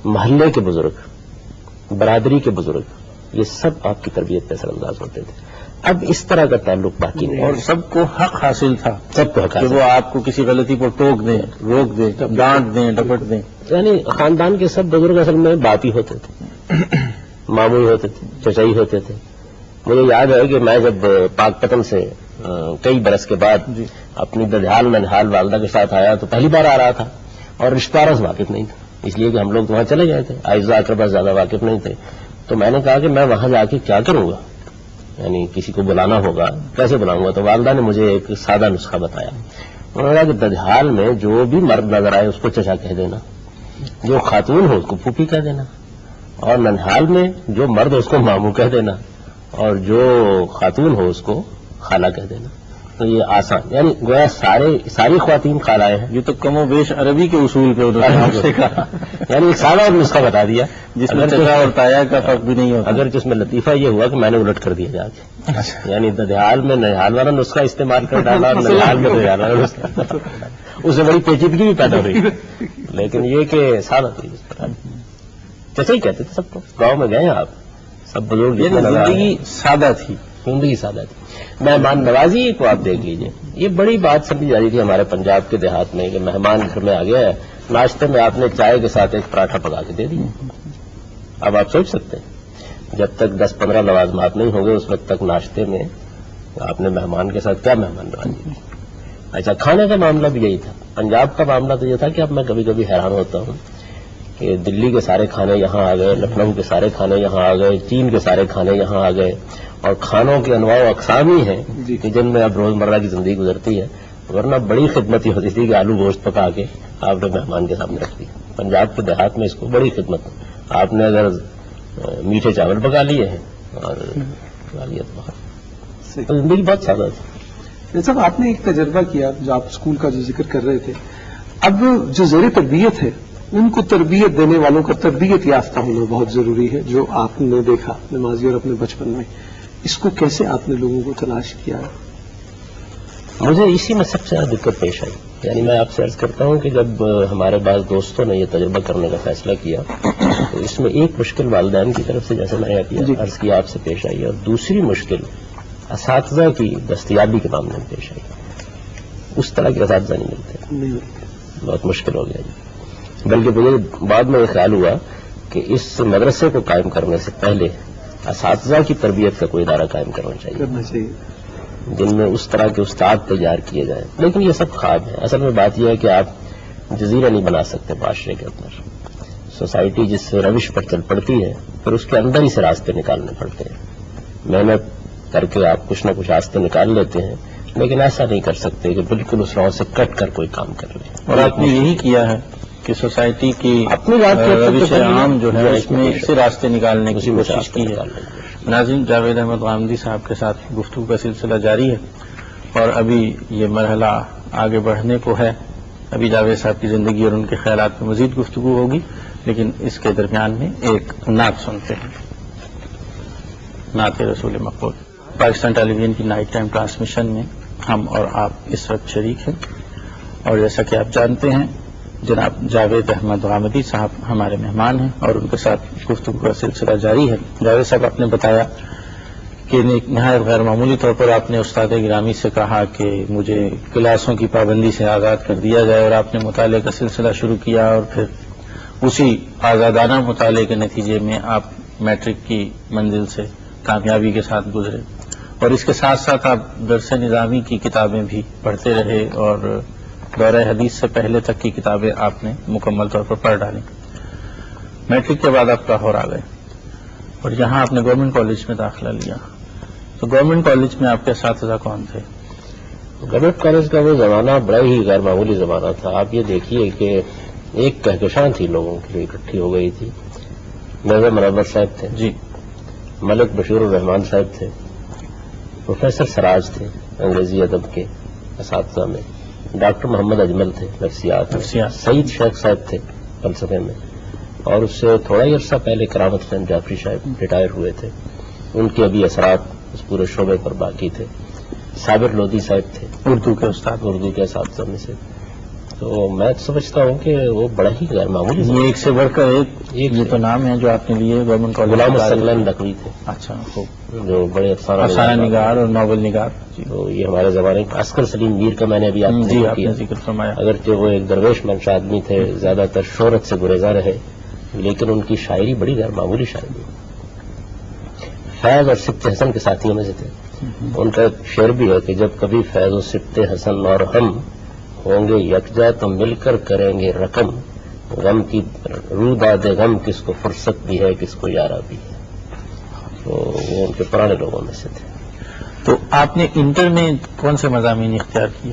محلے کے بزرگ، برادری کے بزرگ، یہ سب آپ کی تربیت پہ اثر انداز ہوتے تھے. اب اس طرح کا تعلق باقی نہیں.
اور سب کو حق حاصل تھا،
سب کو حق
کہ وہ آپ کو کسی غلطی پر ٹوک دیں، روک دیں، ڈانٹ دیں، ڈپٹ دیں.
یعنی خاندان کے سب بزرگ اصل میں باپی ہوتے تھے، ماموئی ہوتے تھے، چچائی ہوتے تھے. مجھے یاد ہے کہ میں جب پاک پتن سے کئی برس کے بعد اپنی ددھیال ننہال والدہ کے ساتھ آیا تو پہلی بار آ رہا تھا اور رشتہ دار واقف نہیں تھا، اس لیے کہ ہم لوگ وہاں چلے گئے تھے، اعزاء اقربا زیادہ واقف نہیں تھے. تو میں نے کہا کہ میں وہاں جا کے کیا کروں گا، یعنی کسی کو بلانا ہوگا، کیسے بلاؤں گا؟ تو والدہ نے مجھے ایک سادہ نسخہ بتایا. انہوں نے کہا کہ ددھیال میں جو بھی مرد نظر آئے اس کو چچا کہہ دینا، جو خاتون ہو اس کو پھوپھی کہہ دینا، اور ننہال میں جو مرد ہو اس کو ماموں کہہ دینا، اور جو خاتون ہو اس کو خالہ کہہ دینا. تو یہ آسان، یعنی گویا ساری خواتین خالائیں ہیں.
یہ تو کم و بیش عربی کے اصول پہ انہوں نے آپ سے کہا،
یعنی ایک سادہ اور نسخہ بتا دیا
جس میں چچا اور تایا کا فرق بھی نہیں ہوتا.
اگر جس میں لطیفہ یہ ہوا کہ میں نے الٹ کر دیا جا کے، یعنی ددھیال میں ننہال والا نسخہ استعمال کر ڈالا اور ننہال میں ددھیال والا نسخہ، اس سے بڑی پیچیدگی بھی پیدا ہوئی. لیکن یہ کہ سادہ تھی، چچا ہی کہتے تھے سب کو. گاؤں میں گئے آپ سب بزرگ،
زندگی سادہ تھی،
زندگی سادہ تھی. مہمان نوازی کو آپ دیکھ لیجئے، یہ بڑی بات سمجھی جاتی تھی ہمارے پنجاب کے دیہات میں کہ مہمان گھر میں آ گیا ہے، ناشتے میں آپ نے چائے کے ساتھ ایک پراٹھا پکا کے دے دیا. اب آپ سوچ سکتے ہیں جب تک 10-15 لوازمات نہیں ہوں گے اس وقت تک ناشتے میں آپ نے مہمان کے ساتھ کیا مہمان نوازی. اچھا، کھانے کا معاملہ بھی یہی تھا. پنجاب کا معاملہ تو یہ تھا کہ اب میں کبھی کبھی حیران ہوتا ہوں کہ دلی کے سارے کھانے یہاں آ گئے، لکھنؤ کے سارے کھانے یہاں آ گئے، چین کے سارے کھانے یہاں آ گئے، اور کھانوں کے انواع و اقسام ہی ہیں کہ جن میں اب روزمرہ کی زندگی گزرتی ہے. ورنہ بڑی خدمت ہی ہوتی تھی کہ آلو گوشت پکا کے آپ نے مہمان کے سامنے رکھ دیا. پنجاب کے دیہات میں اس کو بڑی خدمت ہے. آپ نے اگر میٹھے چاول پکا لیے ہیں اور پکا لیا تو زندگی بہت سادہ تھی.
صاحب آپ نے ایک تجربہ کیا جو آپ اسکول کا جو ذکر کر رہے تھے، اب جو زیر تربیت ہے ان کو تربیت دینے والوں کا تربیت یافتہ ہونا بہت ضروری ہے، جو آپ نے دیکھا اپنے ماضی اور اپنے بچپن میں. اس کو کیسے آپ نے لوگوں کو تلاش کیا؟
مجھے اسی میں سب سے زیادہ دقت پیش آئی. یعنی میں آپ سے عرض کرتا ہوں کہ جب ہمارے بعض دوستوں نے یہ تجربہ کرنے کا فیصلہ کیا تو اس میں ایک مشکل والدین کی طرف سے جیسے میں نے عرض کیا آپ سے پیش آئی، اور دوسری مشکل اساتذہ کی دستیابی کے معاملے میں پیش آئی. اس طرح کے اساتذہ نہیں ملتے، بہت مشکل ہو گیا. بلکہ مجھے بعد میں یہ خیال ہوا کہ اس مدرسے کو قائم کرنے سے پہلے اساتذہ کی تربیت کا کوئی ادارہ قائم کرنا چاہیے جن میں اس طرح کے استاد تیار کیے جائیں. لیکن یہ سب خواب ہے. اصل میں بات یہ ہے کہ آپ جزیرہ نہیں بنا سکتے معاشرے کے اندر. سوسائٹی جس روش پر چل پڑتی ہے پھر اس کے اندر ہی سے راستے نکالنے پڑتے ہیں. محنت کر کے آپ کچھ نہ کچھ راستے نکال لیتے ہیں، لیکن ایسا نہیں کر سکتے کہ بالکل اس راہ سے کٹ کر کوئی کام کر لیں.
اور آپ نے یہی کیا ہے کہ سوسائٹی کی
اپنی بات
روش عام جو ہے اس میں سے راستے نکالنے کی کوشش کی ہے. ناظرین، جاوید احمد غامدی صاحب کے ساتھ گفتگو کا سلسلہ جاری ہے اور ابھی یہ مرحلہ آگے بڑھنے کو ہے. ابھی جاوید صاحب کی زندگی اور ان کے خیالات میں مزید گفتگو ہوگی، لیکن اس کے درمیان میں ایک نعت سنتے ہیں. نعت رسول مقبول. پاکستان ٹیلی ویژن کی نائٹ ٹائم ٹرانسمیشن میں ہم اور آپ اس وقت شریک ہیں، اور جیسا کہ آپ جانتے ہیں جناب جاوید احمد غامدی صاحب ہمارے مہمان ہیں اور ان کے ساتھ گفتگو کا سلسلہ جاری ہے. جاوید صاحب، آپ نے بتایا کہ نہایت غیر معمولی طور پر آپ نے استاد گرامی سے کہا کہ مجھے کلاسوں کی پابندی سے آزاد کر دیا جائے، اور آپ نے مطالعے کا سلسلہ شروع کیا اور پھر اسی آزادانہ مطالعے کے نتیجے میں آپ میٹرک کی منزل سے کامیابی کے ساتھ گزرے، اور اس کے ساتھ ساتھ آپ درس نظامی کی کتابیں بھی پڑھتے رہے اور دورہ حدیث سے پہلے تک کی کتابیں آپ نے مکمل طور پر پڑھ ڈالی. میٹرک کے بعد آپ لاہور آ گئے اور یہاں آپ نے گورنمنٹ کالج میں داخلہ لیا. تو گورنمنٹ کالج میں آپ کے اساتذہ کون تھے؟
گورنمنٹ کالج کا وہ زمانہ بڑا ہی غیر معمولی زمانہ تھا. آپ یہ دیکھیے کہ ایک کہکشاں تھی لوگوں کے لیے اکٹھی ہو گئی تھی. مرزا منور صاحب تھے
جی،
ملک بشیر الرحمان صاحب تھے، پروفیسر سراج تھے انگریزی ادب کے اساتذہ میں، ڈاکٹر محمد اجمل تھے نفسیات، سعید شیخ صاحب تھے فلسفے میں، اور اس سے تھوڑا ہی عرصہ پہلے کرامت حسین جعفری صاحب ریٹائر ہوئے تھے، ان کے ابھی اثرات اس پورے شعبے پر باقی تھے. صابر لودھی صاحب تھے
اردو کے استاد،
اردو کے اساتذہ میں سے. تو میں سمجھتا ہوں کہ وہ بڑا ہی غیر معمولی
یہ ایک سے بڑھ کر ایک یہ تو نام ہے جو آپ نے لیے گورنمنٹ کالج.
غلام السلام نقوی تھے.
اچھا، خوب.
جو بڑے
افسانہ نگار اور ناول نگار.
تو یہ ہمارے زمانے کا اسکر سلیم میر کا میں نے ابھی آپ
نے ذکر فرمایا.
اگرچہ وہ ایک درویش منش آدمی تھے، زیادہ تر شہرت سے گریزاں رہے، لیکن ان کی شاعری بڑی غیر معمولی شاعری. فیض اور سبت حسن کے ساتھیوں میں سے تھے. ان کا ایک شعر بھی ہے کہ جب کبھی فیض و سبت حسن اور ہم ہوں گے یکجا تو مل کر کریں گے رقم، غم کی رو داد غم کس کو فرصت بھی ہے کس کو یارہ بھی ہے. تو وہ ان کے پرانے لوگوں میں سے تھے.
تو آپ نے انٹر میں کون سے مضامین اختیار کیے؟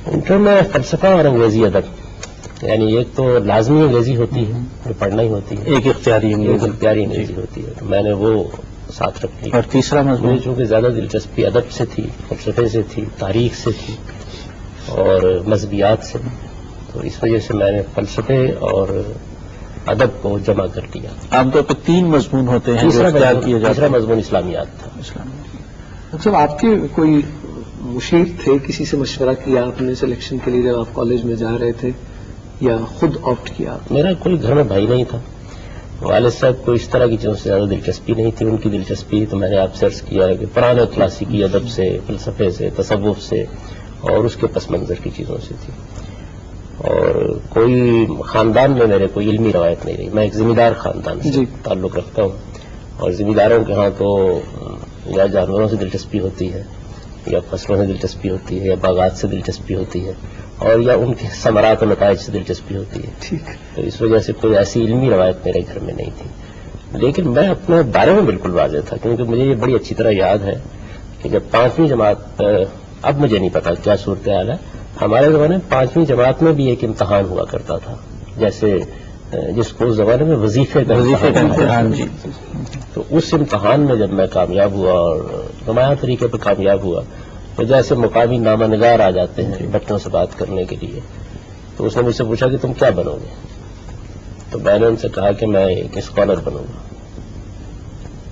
انٹر میں فلسفہ اور انگریزی ادب، یعنی ایک تو لازمی انگریزی ہوتی ہے جو پڑھنا ہی ہوتی ہے،
ایک اختیاری
انگریزی ہوتی ہے. تو میں نے وہ ساتھ رکھ لی.
اور تیسرا مضمون
مجھے چونکہ زیادہ دلچسپی ادب سے تھی، فلسفے سے تھی، تاریخ سے تھی اور مذہبیات سے، تو اس وجہ سے میں نے فلسفے اور ادب کو جمع کر دیا.
عام طور پہ 3 مضمون ہوتے ہیں.
تیسرا مضمون اسلامیات تھا.
اچھا، آپ کے کوئی مشیر تھے، کسی سے مشورہ کیا آپ نے سلیکشن کے لیے جب آپ کالج میں جا رہے تھے، یا خود آپٹ کیا؟
میرا کوئی گھر میں بھائی نہیں تھا. والد صاحب کو اس طرح کی چیزوں سے زیادہ دلچسپی نہیں تھی. ان کی دلچسپی تو میں نے آپ سے عرض کیا ہے کہ پرانے کلاسیکی ادب سے، فلسفے سے، تصوف سے اور اس کے پس منظر کی چیزوں سے تھی. اور کوئی خاندان میں میرے کوئی علمی روایت نہیں رہی. میں ایک ذمہ دار خاندان سے تعلق رکھتا ہوں، اور ذمہ داروں کے ہاں تو یا جانوروں سے دلچسپی ہوتی ہے، یا فصلوں سے دلچسپی ہوتی ہے، یا باغات سے دلچسپی ہوتی ہے، اور یا ان کے ثمرات و نتائج سے دلچسپی ہوتی ہے. تو اس وجہ سے کوئی ایسی علمی روایت میرے گھر میں نہیں تھی. لیکن میں اپنے بارے میں بالکل واضح تھا، کیونکہ مجھے یہ بڑی اچھی طرح یاد ہے کہ جب 5ویں جماعت، اب مجھے نہیں پتا کیا صورتحال ہے، ہمارے زمانے میں 5ویں جماعت میں بھی ایک امتحان ہوا کرتا تھا، جیسے جس کو اس زمانے میں وظیفے کا امتحان. جی. تو اس امتحان میں جب میں کامیاب ہوا اور نمایاں طریقے پہ کامیاب ہوا، تو جیسے مقامی نامہ نگار آ جاتے ہیں بچوں سے بات کرنے کے لیے، تو اس نے مجھ سے پوچھا کہ تم کیا بنو گے؟ تو میں نے ان سے کہا کہ میں ایک اسکالر بنوں گا.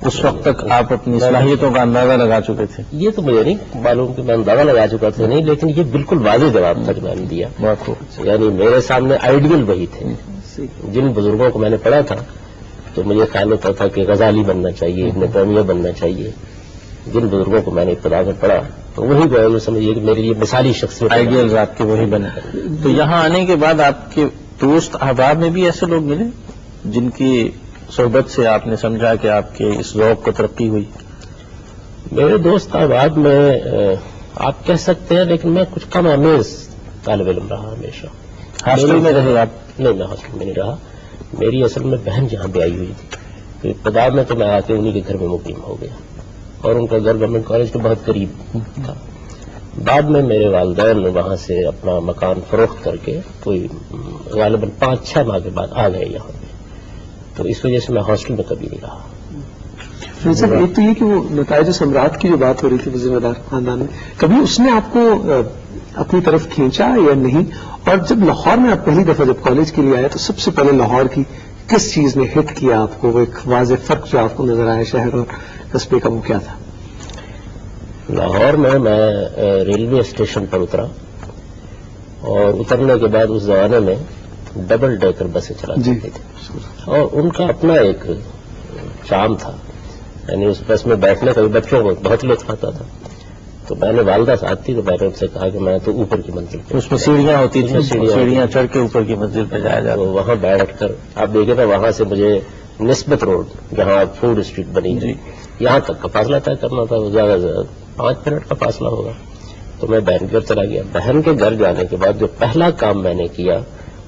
اس وقت تک آپ اپنی صلاحیتوں کا اندازہ لگا چکے تھے؟
یہ تو مجھے نہیں معلوم کہ میں اندازہ لگا چکا تھا نہیں، لیکن یہ بالکل واضح جواب تھا جو میں نے دیا.
بہت خوب.
یعنی میرے سامنے آئیڈیل وہی تھے. جن بزرگوں کو میں نے پڑھا تھا تو مجھے خیال ہوتا تھا کہ غزالی بننا چاہیے، ابن تیمیہ بننا چاہیے. جن بزرگوں کو میں نے ابتدا میں پڑھا تو وہی جو سمجھیے کہ میرے لیے مثالی شخصیت،
آئیڈیل آپ کے وہی بنے. تو یہاں آنے کے بعد آپ کے دوست احباب میں بھی ایسے لوگ ملے جن کی صحبت سے آپ نے سمجھا کہ آپ کے اس ذوق کو ترقی ہوئی؟
میرے دوست احباب میں آپ کہہ سکتے ہیں، لیکن میں کچھ کم آمیز طالب علم رہا ہمیشہ.
ہاسٹل میں رہے آپ؟
نہیں، میں ہاسٹل میں نہیں رہا. میری اصل میں بہن جہاں پہ آئی ہوئی تھی، تو ابتدا میں تو میں آ کے انہیں کے گھر میں مقیم ہو گیا، اور ان کا گھر گورنمنٹ کالج کے بہت قریب تھا. بعد میں میرے والدین نے وہاں سے اپنا مکان فروخت کر کے کوئی غالباً 5-6 ماہ کے بعد آ گئے یہاں پہ. تو اس وجہ سے میں ہاسٹل میں کبھی نہیں رہا.
صاحب، ایک تو یہ کہ وہ نتائج سمراٹ کی جو بات ہو رہی تھی وہ ذمہ دار خاندان میں، کبھی اس نے آپ کو اپنی طرف کھینچا یا نہیں؟ اور جب لاہور میں آپ پہلی دفعہ جب کالج کے لیے آئے تو سب سے پہلے لاہور کی کس چیز نے ہٹ کیا آپ کو؟ وہ ایک واضح فرق جو آپ کو نظر آیا شہر اور قصبے کا، وہ کیا تھا؟
لاہور میں ریلوے اسٹیشن پر اترا، اور اترنے کے بعد اس زمانے میں ڈبل ڈیکر بسیں چلاتی تھی، اور ان کا اپنا ایک چام تھا. یعنی اس بس میں بیٹھنے کا بھی بچوں کو بہت لطف آتا تھا. تو میں نے والدہ ساتھ تھی تو میں نے ان سے کہا کہ میں تو اوپر کی منزل پہ، اس میں سیڑھیاں ہوتی تھیں، سیڑھیاں چڑھ کے اوپر کی منزل پہ جایا جاتا. وہاں بیٹھ کر آپ دیکھیں نا، وہاں سے مجھے نسبت روڈ جہاں فوڈ اسٹریٹ بنی ہے یہاں تک کا فاصلہ طے کرنا تھا. زیادہ سے زیادہ 5 منٹ کا فاصلہ ہوگا. تو میں بہن کے گھر چلا گیا. بہن کے گھر جانے کے بعد جو پہلا کام میں نے کیا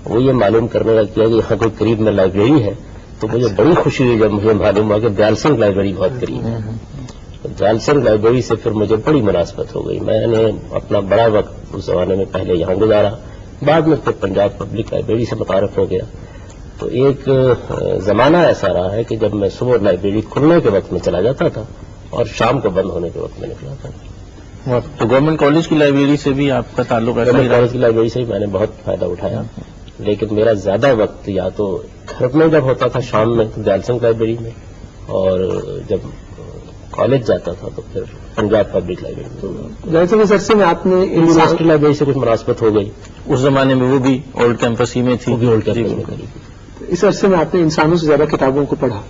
وہ یہ معلوم کرنے کا کیا کہ یہاں کوئی قریب میں لائبریری ہے. تو مجھے بڑی خوشی ہوئی جب مجھے معلوم ہوا کہ دیال سنگھ لائبریری بہت قریب ہے. دیال سنگھ لائبریری سے پھر مجھے بڑی مناسبت ہو گئی. میں نے اپنا بڑا وقت اس زمانے میں پہلے یہاں گزارا، بعد میں پھر پنجاب پبلک لائبریری سے متعارف ہو گیا. تو ایک زمانہ ایسا رہا ہے کہ جب میں صبح لائبریری کھلنے کے وقت میں چلا جاتا تھا اور شام کو بند ہونے کے وقت میں نکلا تھا.
تو گورنمنٹ کالج کی لائبریری سے بھی آپ کا تعلق ہے؟
گورنمنٹ کالج کی لائبریری سے بھی میں نے بہت فائدہ اٹھایا. لیکن میرا زیادہ وقت یا تو گھر میں جب ہوتا تھا شام میں تو دیال سنگھ لائبریری میں، اور جب کالج جاتا تھا تو پھر پنجاب پبلک لائبریری میں.
ظاہر ہے اس عرصے میں آپ نے
ماسٹر لائبریری سے کچھ مناسبت ہو گئی.
اس زمانے میں وہ بھی اولڈ کیمپس ہی میں تھی.
وہ بھی اولڈ کیمپس میں کری.
اس عرصے میں آپ نے انسانوں سے زیادہ کتابوں کو پڑھا.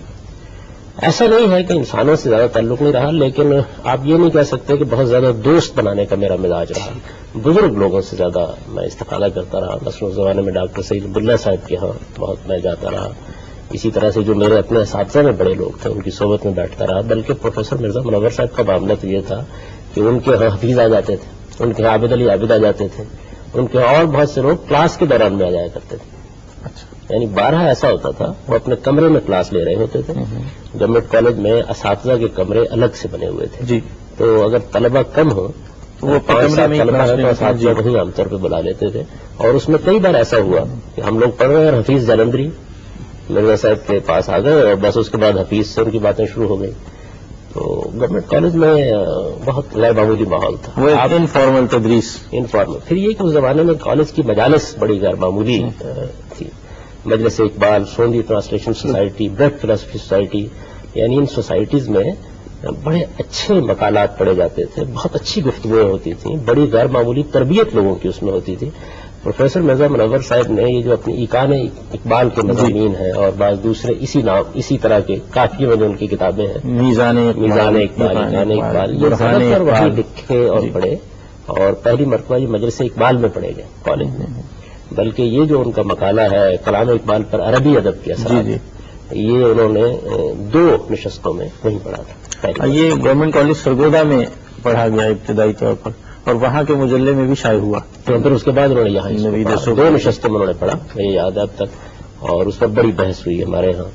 ایسا نہیں ہے کہ انسانوں سے زیادہ تعلق نہیں رہا، لیکن آپ یہ نہیں کہہ سکتے کہ بہت زیادہ دوست بنانے کا میرا مزاج رہا. بزرگ لوگوں سے زیادہ میں استفادہ کرتا رہا. مثلاً اس زمانے میں ڈاکٹر سعید عبداللہ صاحب کے ہاں بہت میں جاتا رہا. اسی طرح سے جو میرے اپنے اساتذہ میں بڑے لوگ تھے ان کی صحبت میں بیٹھتا رہا. بلکہ پروفیسر مرزا منور صاحب کا معاملہ تو یہ تھا کہ ان کے ہاں حفیظ آ جاتے تھے، ان کے عابد علی عابد آ جاتے تھے، ان کے اور بہت سے لوگ کلاس کے دوران میں آ جایا کرتے تھے. یعنی 12 ایسا ہوتا تھا وہ اپنے کمرے میں کلاس لے رہے ہوتے تھے. گورنمنٹ کالج میں اساتذہ کے کمرے الگ سے بنے ہوئے تھے جی. تو اگر طلبہ کم ہو تو وہ 5-7 طلبہ ہیں تو اساتذہ وہیں عام طور پہ بلا لیتے تھے. اور اس میں کئی بار ایسا ہوا کہ ہم لوگ پڑھ رہے ہیں اور حفیظ جلندری مرزا صاحب کے پاس آ گئے اور بس اس کے بعد حفیظ سے ان کی باتیں شروع ہو گئی. تو گورنمنٹ کالج میں بہت غیر معمولی ماحول تھا.
وہ انفارمل تدریس.
انفارمل. پھر یہ کہ اس زمانے میں کالج کی مجالس بڑی غیر معمولی تھی. مجلس اقبال، سوندی ٹرانسلیشن سوسائٹی، بریڈ فلاسفی سوسائٹی، یعنی ان سوسائٹیز میں بڑے اچھے مقالات پڑھے جاتے تھے، بہت اچھی گفتگویں ہوتی تھیں، بڑی غیر معمولی تربیت لوگوں کی اس میں ہوتی تھی. پروفیسر مرزا منور صاحب نے یہ جو اپنی ایقان اقبال کے مضامین ہیں اور بعض دوسرے اسی طرح کے قافیے میں جو ان کی کتابیں ہیں، میزان اقبال، یہ زیادہ تر وہاں لکھے اور پڑھے. اور پہلی مرتبہ یہ مجلس اقبال میں پڑھے گئے کالج میں. بلکہ یہ جو ان کا مقالہ ہے کلام اقبال پر عربی ادب کے اثرات، یہ انہوں نے 2 نشستوں میں وہیں پڑھا تھا.
یہ گورنمنٹ کالج سرگودا میں پڑھا گیا ابتدائی طور پر، اور وہاں کے مجلے میں بھی شائع ہوا.
تو پھر اس کے بعد انہوں نے یہاں 2 نشستوں میں انہوں نے پڑھا، مجھے یاد ہے اب تک. اور اس پر بڑی بحث ہوئی ہمارے ہاں.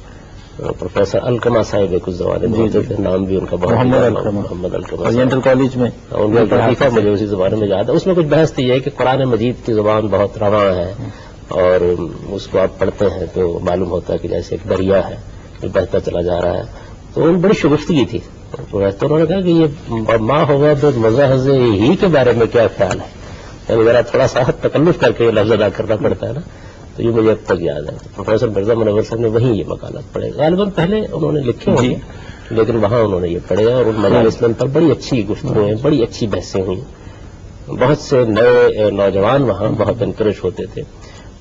پروفیسر القمہ صاحب ایک اس زمانے میں ہوتے تھے، نام بھی ان کا محمد القمہ
اورینٹل کالج میں
ان کا وظیفہ مجھے اسی زمانے میں یاد ہے. اس میں کچھ بحث تھی ہے کہ قرآن مجید کی زبان بہت رواں ہے اور اس کو آپ پڑھتے ہیں تو معلوم ہوتا ہے کہ جیسے ایک دریا ہے جو بہتا چلا جا رہا ہے. تو ان بڑی شگفتگی تھی. تو انہوں نے کہا کہ یہ ماں ہوگا تو مزاحز ہی کے بارے میں کیا خیال ہے، یعنی ذرا تھوڑا سا تکلف کر کے یہ لفظ ادا کرنا پڑتا ہے نا. تو یہ مجھے اب تک یاد ہے. پروفیسر مرزا منور صاحب نے وہیں یہ مقالات پڑھے. غالباً پہلے انہوں نے لکھے ہوں لیکن وہاں انہوں نے یہ پڑھے اور ان مجالس میں پر بڑی اچھی گفتگویں، بڑی اچھی بحثیں ہوئیں. بہت سے نئے نوجوان وہاں بہت انکریج ہوتے تھے.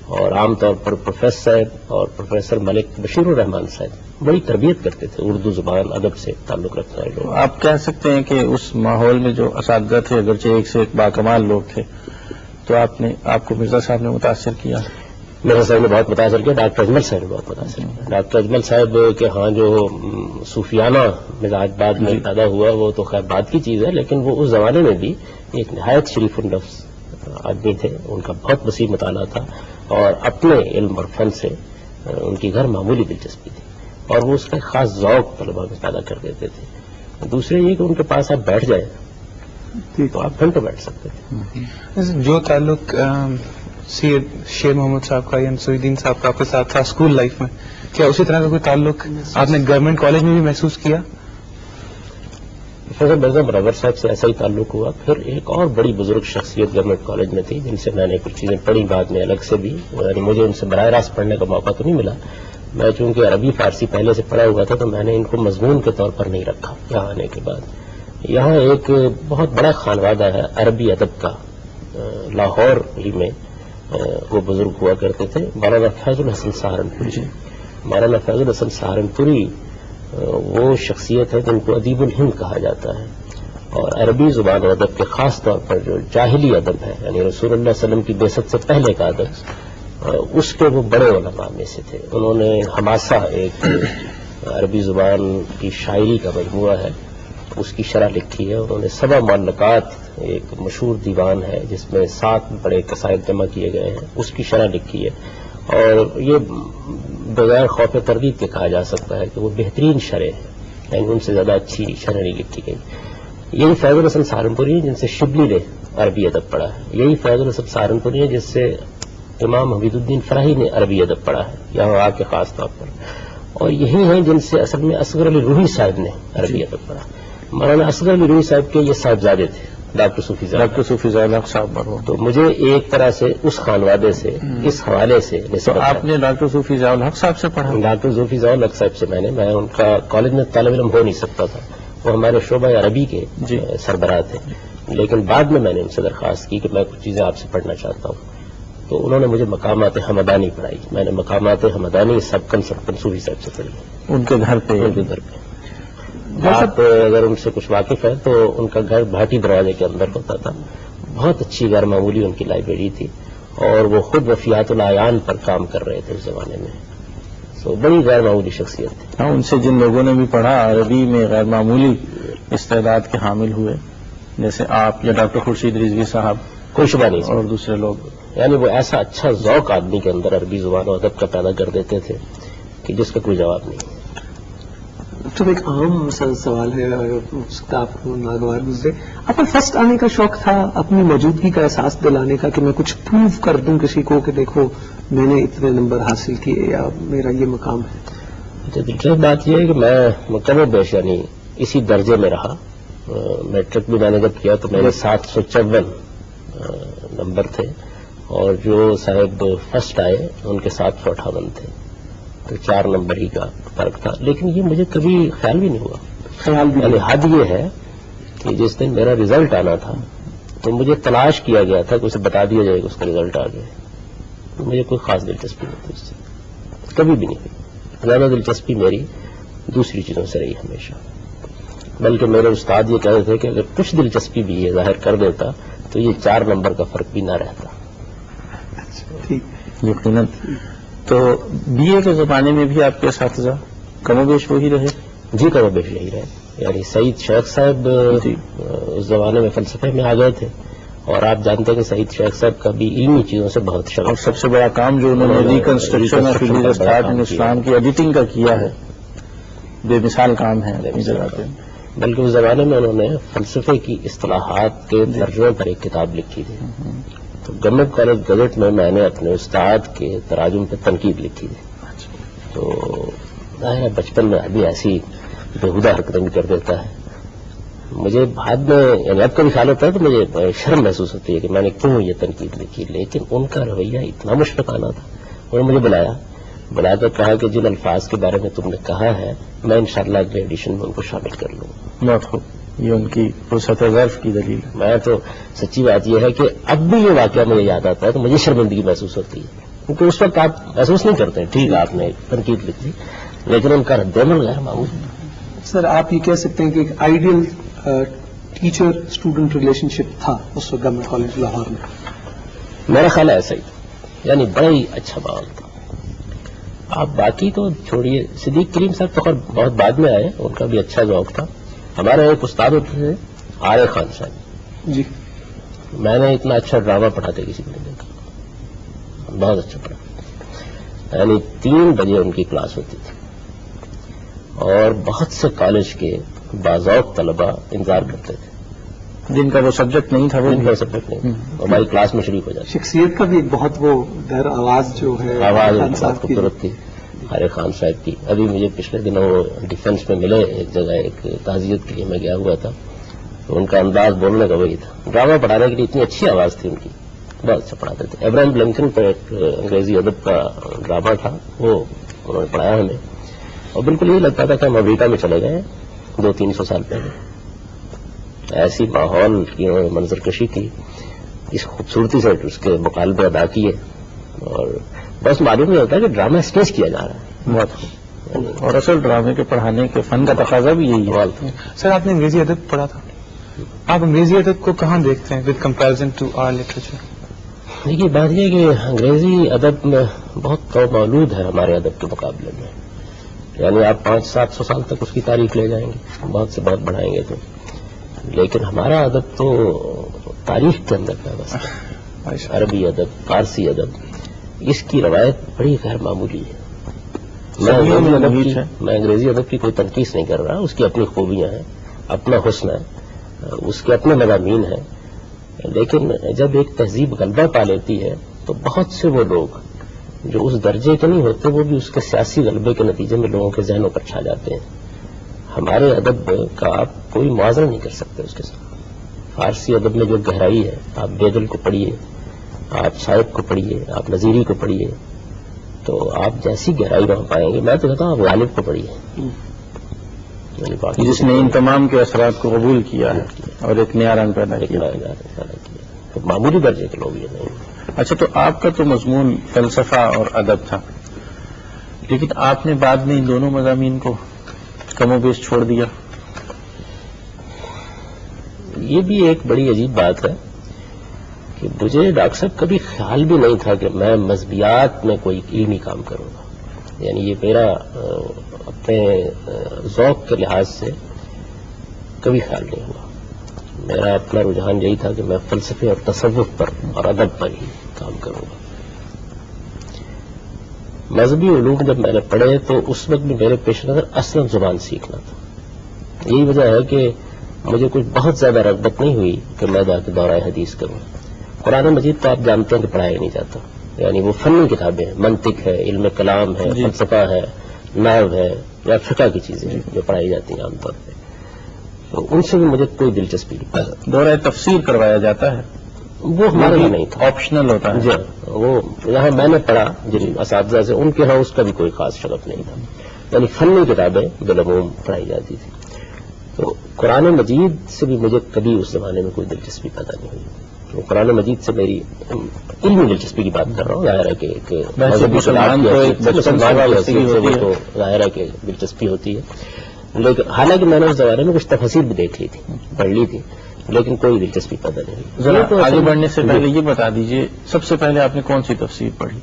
اور عام طور پر پروفیسر صاحب اور پروفیسر ملک بشیر الرحمان صاحب بڑی تربیت کرتے تھے اردو زبان ادب سے تعلق رکھنے والے لوگ.
آپ کہہ سکتے ہیں کہ اس ماحول میں جو اساتذہ تھے اگرچہ ایک سے ایک باکمال لوگ تھے، تو آپ کو مرزا صاحب نے متاثر کیا؟
مرزا صاحب نے بہت متاثر کیا. ڈاکٹر اجمل صاحب نے بہت متاثر کیا. ڈاکٹر اجمل صاحب کے ہاں جو صوفیانہ مزاج بعد میں پیدا ہوا وہ تو خیر بعد کی چیز ہے، لیکن وہ اس زمانے میں بھی ایک نہایت شریف النفس آدمی تھے. ان کا بہت وسیع مطالعہ تھا اور اپنے علم اور فن سے ان کی غیر معمولی دلچسپی تھی اور وہ اس کا خاص ذوق طلباء میں پیدا کر دیتے تھے. دوسرے یہ کہ ان کے پاس آپ بیٹھ جائیں تو آپ گھنٹوں بیٹھ سکتے تھے.
جو تعلق سید شیر محمد صاحب کا یا نصیر الدین صاحب کا آپ کے ساتھ تھا اسکول لائف میں، کیا اسی طرح کا کوئی تعلق آپ نے گورنمنٹ کالج میں بھی محسوس کیا؟
پروفیسر مرزا منور صاحب سے ایسا ہی تعلق ہوا. پھر ایک اور بڑی بزرگ شخصیت گورنمنٹ کالج میں تھی جن سے میں نے کچھ چیزیں پڑھی بعد میں الگ سے بھی، یعنی مجھے ان سے براہ راست پڑھنے کا موقع تو نہیں ملا. میں چونکہ عربی فارسی پہلے سے پڑھا ہوا تھا تو میں نے ان کو مضمون کے طور پر نہیں رکھا. یہاں آنے کے بعد یہاں ایک بہت بڑا خانوادہ ہے عربی ادب کا، لاہور ہی میں وہ بزرگ ہوا کرتے تھے. مولانا فیض الحسن سہارنپوری. مولانا فیض الحسن سہارنپوری وہ شخصیت ہے جن کو ادیب الہند کہا جاتا ہے اور عربی زبان و ادب کے خاص طور پر جو جاہلی ادب ہے یعنی رسول اللہ صلی اللہ علیہ وسلم کی بعثت سے پہلے کا ادب، اس کے وہ بڑے علماء میں سے تھے. انہوں نے حماسہ ایک عربی زبان کی شاعری کا مجموعہ ہے اس کی شرح لکھی ہے. انہوں نے 7 معلقات ایک مشہور دیوان ہے جس میں 7 بڑے قصائد جمع کیے گئے ہیں اس کی شرح لکھی ہے. اور یہ بغیر خوف تردید کے کہا جا سکتا ہے کہ وہ بہترین شرح ہے، یعنی ان سے زیادہ اچھی شرح نہیں لکھی گئی. یہی فیض الحسن سہارنپوری جن سے شبلی نے عربی ادب پڑھا ہے. یہی فیض الحسن سہارنپوری ہے جس سے امام حمید الدین فراہی نے عربی ادب پڑھا ہے یہاں آ کے خاص طور پر. اور یہی ہیں جن سے اصل میں اصغر علی روحی صاحب نے عربی ادب پڑھا. مولانا اصغر علی روحی صاحب کے یہ صاحبزادے تھے ڈاکٹر صوفی ضیاء
صاحب مرحوم.
تو مجھے ایک طرح سے اس خانوادے سے اس حوالے سے
تو آپ نے ڈاکٹر صوفی ضیاء صاحب سے پڑھا؟
ڈاکٹر صوفی ضیاء صاحب سے میں ان کا کالج میں طالب علم ہو نہیں سکتا تھا، وہ ہمارے شعبہ عربی کے سربراہ تھے، لیکن بعد میں نے ان سے درخواست کی کہ میں کچھ چیزیں آپ سے پڑھنا چاہتا ہوں، تو انہوں نے مجھے مقامات حمدانی پڑھائی. میں نے مقامات حمدانی سبکن صوفی صاحب سے پڑھی
ان کے گھر پہ.
آپ اگر ان سے کچھ واقف ہیں تو ان کا گھر بھاٹی دروازے کے اندر ہوتا تھا. بہت اچھی غیر معمولی ان کی لائبریری تھی، اور وہ خود وفیات العیان پر کام کر رہے تھے اس زمانے میں. تو بڑی غیر معمولی شخصیت تھی.
ہاں، ان سے جن لوگوں نے بھی پڑھا عربی میں غیر معمولی استعداد کے حامل ہوئے، جیسے آپ یا ڈاکٹر خورشید رضوی صاحب،
کوئی شبہ نہیں
اور دوسرے لوگ.
یعنی وہ ایسا اچھا ذوق آدمی کے اندر عربی زبان و ادب کا پیدا کر دیتے تھے کہ جس کا کوئی جواب نہیں.
تو ایک عام سوال ہے، اس کا آپ کو ناگوار گزرے، آپ کو فرسٹ آنے کا شوق تھا، اپنی موجودگی کا احساس دلانے کا کہ میں کچھ پروو کر دوں کسی کو کہ دیکھو میں نے اتنے نمبر حاصل کیے یا میرا یہ مقام ہے؟
دلچسپ بات یہ ہے کہ میں مکمل بیش یعنی اسی درجے میں رہا. میٹرک بھی میں نے جب کیا تو میرے 754 نمبر تھے، اور جو صاحب فرسٹ آئے ان کے 758 تھے، تو 4 نمبر ہی کا فرق تھا. لیکن یہ مجھے کبھی خیال بھی نہیں ہوا. یعنی حد یہ ہے کہ جس دن میرا رزلٹ آنا تھا تو مجھے تلاش کیا گیا تھا کہ اسے بتا دیا جائے کہ اس کا رزلٹ آ گیا. مجھے کوئی خاص دلچسپی نہیں تھی اس سے، کبھی بھی نہیں ہوئی. زیادہ دلچسپی میری دوسری چیزوں سے رہی ہمیشہ. بلکہ میرے استاد یہ کہتے تھے کہ اگر کچھ دلچسپی بھی یہ ظاہر کر دیتا تو یہ 4 نمبر کا فرق بھی نہ رہتا.
یقیناً. تو بی اے کے زمانے میں بھی آپ کے اساتذہ کم و بیش وہی رہے؟
جی کم و بیش یہی رہے. یعنی سعید شیخ صاحب اس زمانے میں فلسفے میں آ گئے تھے، اور آپ جانتے ہیں کہ سعید شیخ صاحب کا بھی علمی چیزوں سے بہت شغف.
اور سب سے بڑا کام جو انہوں نے ریکنسٹرکشن آف اسلام کی ایڈیٹنگ کا کیا ہے، بے مثال کام ہے.
بلکہ اس زمانے میں انہوں نے فلسفے کی اصطلاحات کے ترجمے پر ایک کتاب لکھی تھی. تو گورنمنٹ کالج گزٹ میں نے اپنے استاد کے تراجم پہ تنقید لکھی تھی. تو ظاہر بچپن میں ابھی ایسی بےہودہ حرکتیں بھی کر دیتا ہے. مجھے بعد میں یعنی اب کا بھی خیال ہوتا ہے تو مجھے شرم محسوس ہوتی ہے کہ میں نے کیوں یہ تنقید لکھی. لیکن ان کا رویہ اتنا مشفقانہ تھا. انہوں نے مجھے بلا کر کہا کہ جن الفاظ کے بارے میں تم نے کہا ہے میں انشاءاللہ اگلے ایڈیشن میں ان کو شامل کر لوں.
بہت خوب. یہ ان کی فرصت ظرف کی دلیل.
میں تو سچی بات یہ ہے کہ اب بھی یہ واقعہ مجھے یاد آتا ہے تو مجھے شرمندگی محسوس ہوتی ہے، کیونکہ اس وقت آپ محسوس نہیں کرتے. ٹھیک ہے آپ نے تنقید لکھی، لیکن ان کا رد عمل غیر معمولی.
سر آپ یہ کہہ سکتے ہیں کہ ایک آئیڈیل ٹیچر اسٹوڈنٹ ریلیشن شپ تھا اس وقت گورنمنٹ کالج لاہور میں؟
میرا خیال ہے ایسا ہی، یعنی بڑا ہی اچھا ماحول تھا. آپ باقی تو چھوڑیے، صدیق کریم صاحب تو بہت بعد میں آئے، ان کا بھی اچھا ذوق تھا. ہمارے ایک استاد ہوتے تھے آرے خان صاحب
جی،
میں نے اتنا اچھا ڈرامہ پڑھاتے کسی نے دیکھا، بہت اچھا پڑھا. یعنی 3 بجے ان کی کلاس ہوتی تھی، اور بہت سے کالج کے باذوق طلباء انتظار کرتے تھے.
جن کا وہ سبجیکٹ نہیں تھا،
ان کا سبجیکٹ نہیں، ہماری کلاس میں شریک ہو جاتے.
شخصیت کا بھی ایک بہت وہ در آواز جو ہے،
آواز بہت خوبصورت تھی آرے خان صاحب کی. ابھی مجھے پچھلے دنوں وہ ڈیفینس میں ملے ایک جگہ، ایک تعزیت کے لیے میں گیا ہوا تھا، تو ان کا انداز بولنے کا وہی تھا. ڈرامہ پڑھانے کے لیے اتنی اچھی آواز تھی ان کی، بہت اچھا پڑھاتے تھے. ابراہیم لنکن پر ایک انگریزی ادب کا ڈرامہ تھا، وہ انہوں نے پڑھایا ہمیں، اور بالکل یہ لگتا تھا کہ ہم امریکہ میں چلے گئے 200-300 سال پہلے. ایسی ماحول کی انہوں نے منظر کشی کی، اس خوبصورتی سے اس کے مکالمے ادا کیے، اور بس معلوم نہیں ہوتا کہ ڈرامہ اسٹیج کیا جا رہا ہے.
بہت خوب. اور اصل ڈرامے کے پڑھانے کے فن کا تقاضا بھی یہی ہے.
سر آپ نے انگریزی ادب پڑھا تھا، آپ انگریزی ادب کو کہاں دیکھتے ہیں with comparison to our literature?
دیکھیے بات یہ کہ انگریزی ادب میں بہت تو مولود ہے ہمارے ادب کے مقابلے میں. یعنی آپ 500-700 سال تک اس کی تاریخ لے جائیں گے، بہت سے بہت بڑھائیں گے تو. لیکن ہمارا ادب تو تاریخ کے اندر ہے بس. عربی ادب، فارسی ادب، اس کی روایت بڑی غیر معمولی ہے. میں انگریزی ادب کی کوئی تنقید نہیں کر رہا، اس کی اپنی خوبیاں ہیں، اپنا حسن ہے، اس کے اپنے مضامین ہیں. لیکن جب ایک تہذیب غلبہ پا لیتی ہے تو بہت سے وہ لوگ جو اس درجے کے نہیں ہوتے وہ بھی اس کے سیاسی غلبے کے نتیجے میں لوگوں کے ذہنوں پر چھا جاتے ہیں. ہمارے ادب کا آپ کوئی موازنہ نہیں کر سکتے اس کے ساتھ. فارسی ادب میں جو گہرائی ہے، آپ بیدل کو پڑھیے، آپ صاحب کو پڑھیے، آپ نظیری کو پڑھیے، تو آپ جیسی گہرائی وہاں پائیں گے. میں تو کہتا ہوں آپ غالب کو پڑھیے،
جس نے ان تمام کے اثرات کو قبول کیا ہے اور ایک نیا رنگ پیدا کیا.
تو معمولی درجے کے لوگ یہ نہیں.
اچھا، تو آپ کا تو مضمون فلسفہ اور ادب تھا، لیکن آپ نے بعد میں ان دونوں مضامین کو کم و بیش چھوڑ دیا.
یہ بھی ایک بڑی عجیب بات ہے کہ مجھے ڈاکٹر صاحب کبھی خیال بھی نہیں تھا کہ میں مذہبیات میں کوئی علمی کام کروں گا. یعنی یہ میرا اپنے ذوق کے لحاظ سے کبھی خیال نہیں ہوا. میرا اپنا رجحان یہی تھا کہ میں فلسفے اور تصوف پر اور ادب پر ہی کام کروں گا. مذہبی علوم جب میں نے پڑھے تو اس وقت بھی میرے پیش نظر اسلم زبان سیکھنا تھا. یہی وجہ ہے کہ مجھے کچھ بہت زیادہ رغبت نہیں ہوئی کہ میں جا کے دورہ حدیث کروں. قرآن مجید تو آپ جانتے ہیں کہ پڑھایا نہیں جاتا، یعنی وہ فنی کتابیں ہیں، منطق ہے، علم کلام ہے، فلسفہ ہے، نحو ہے یا فقہ کی چیزیں جو پڑھائی جاتی ہیں عام طور پہ، تو ان سے بھی مجھے کوئی دلچسپی نہیں پڑی.
دورہ تفسیر کروایا جاتا ہے،
وہ ہمارے یہاں نہیں تھا،
آپشنل ہوتا ہے.
جی، وہ یہاں میں نے پڑھا جن اساتذہ سے، ان کے ہاں اس کا بھی کوئی خاص شغف نہیں تھا. یعنی فنی کتابیں بالعموم پڑھائی جاتی تھی. تو قرآن مجید سے بھی مجھے کبھی اس زمانے میں کوئی دلچسپی پیدا نہیں ہوئی. تو قرآن مجید سے میری علمی دلچسپی کی بات کر رہا ہوں. ظاہر ہے کہ تو ظاہر ہے کہ دلچسپی ہوتی ہے، لیکن حالانکہ میں نے اس زمانے میں کچھ تفاسیر بھی دیکھ لی تھی، پڑھ لی تھی، لیکن کوئی دلچسپی پیدا نہیں ہوئی.
ذرا آگے بڑھنے سے پہلے یہ بتا دیجئے، سب سے پہلے آپ نے کون سی تفسیر پڑھی؟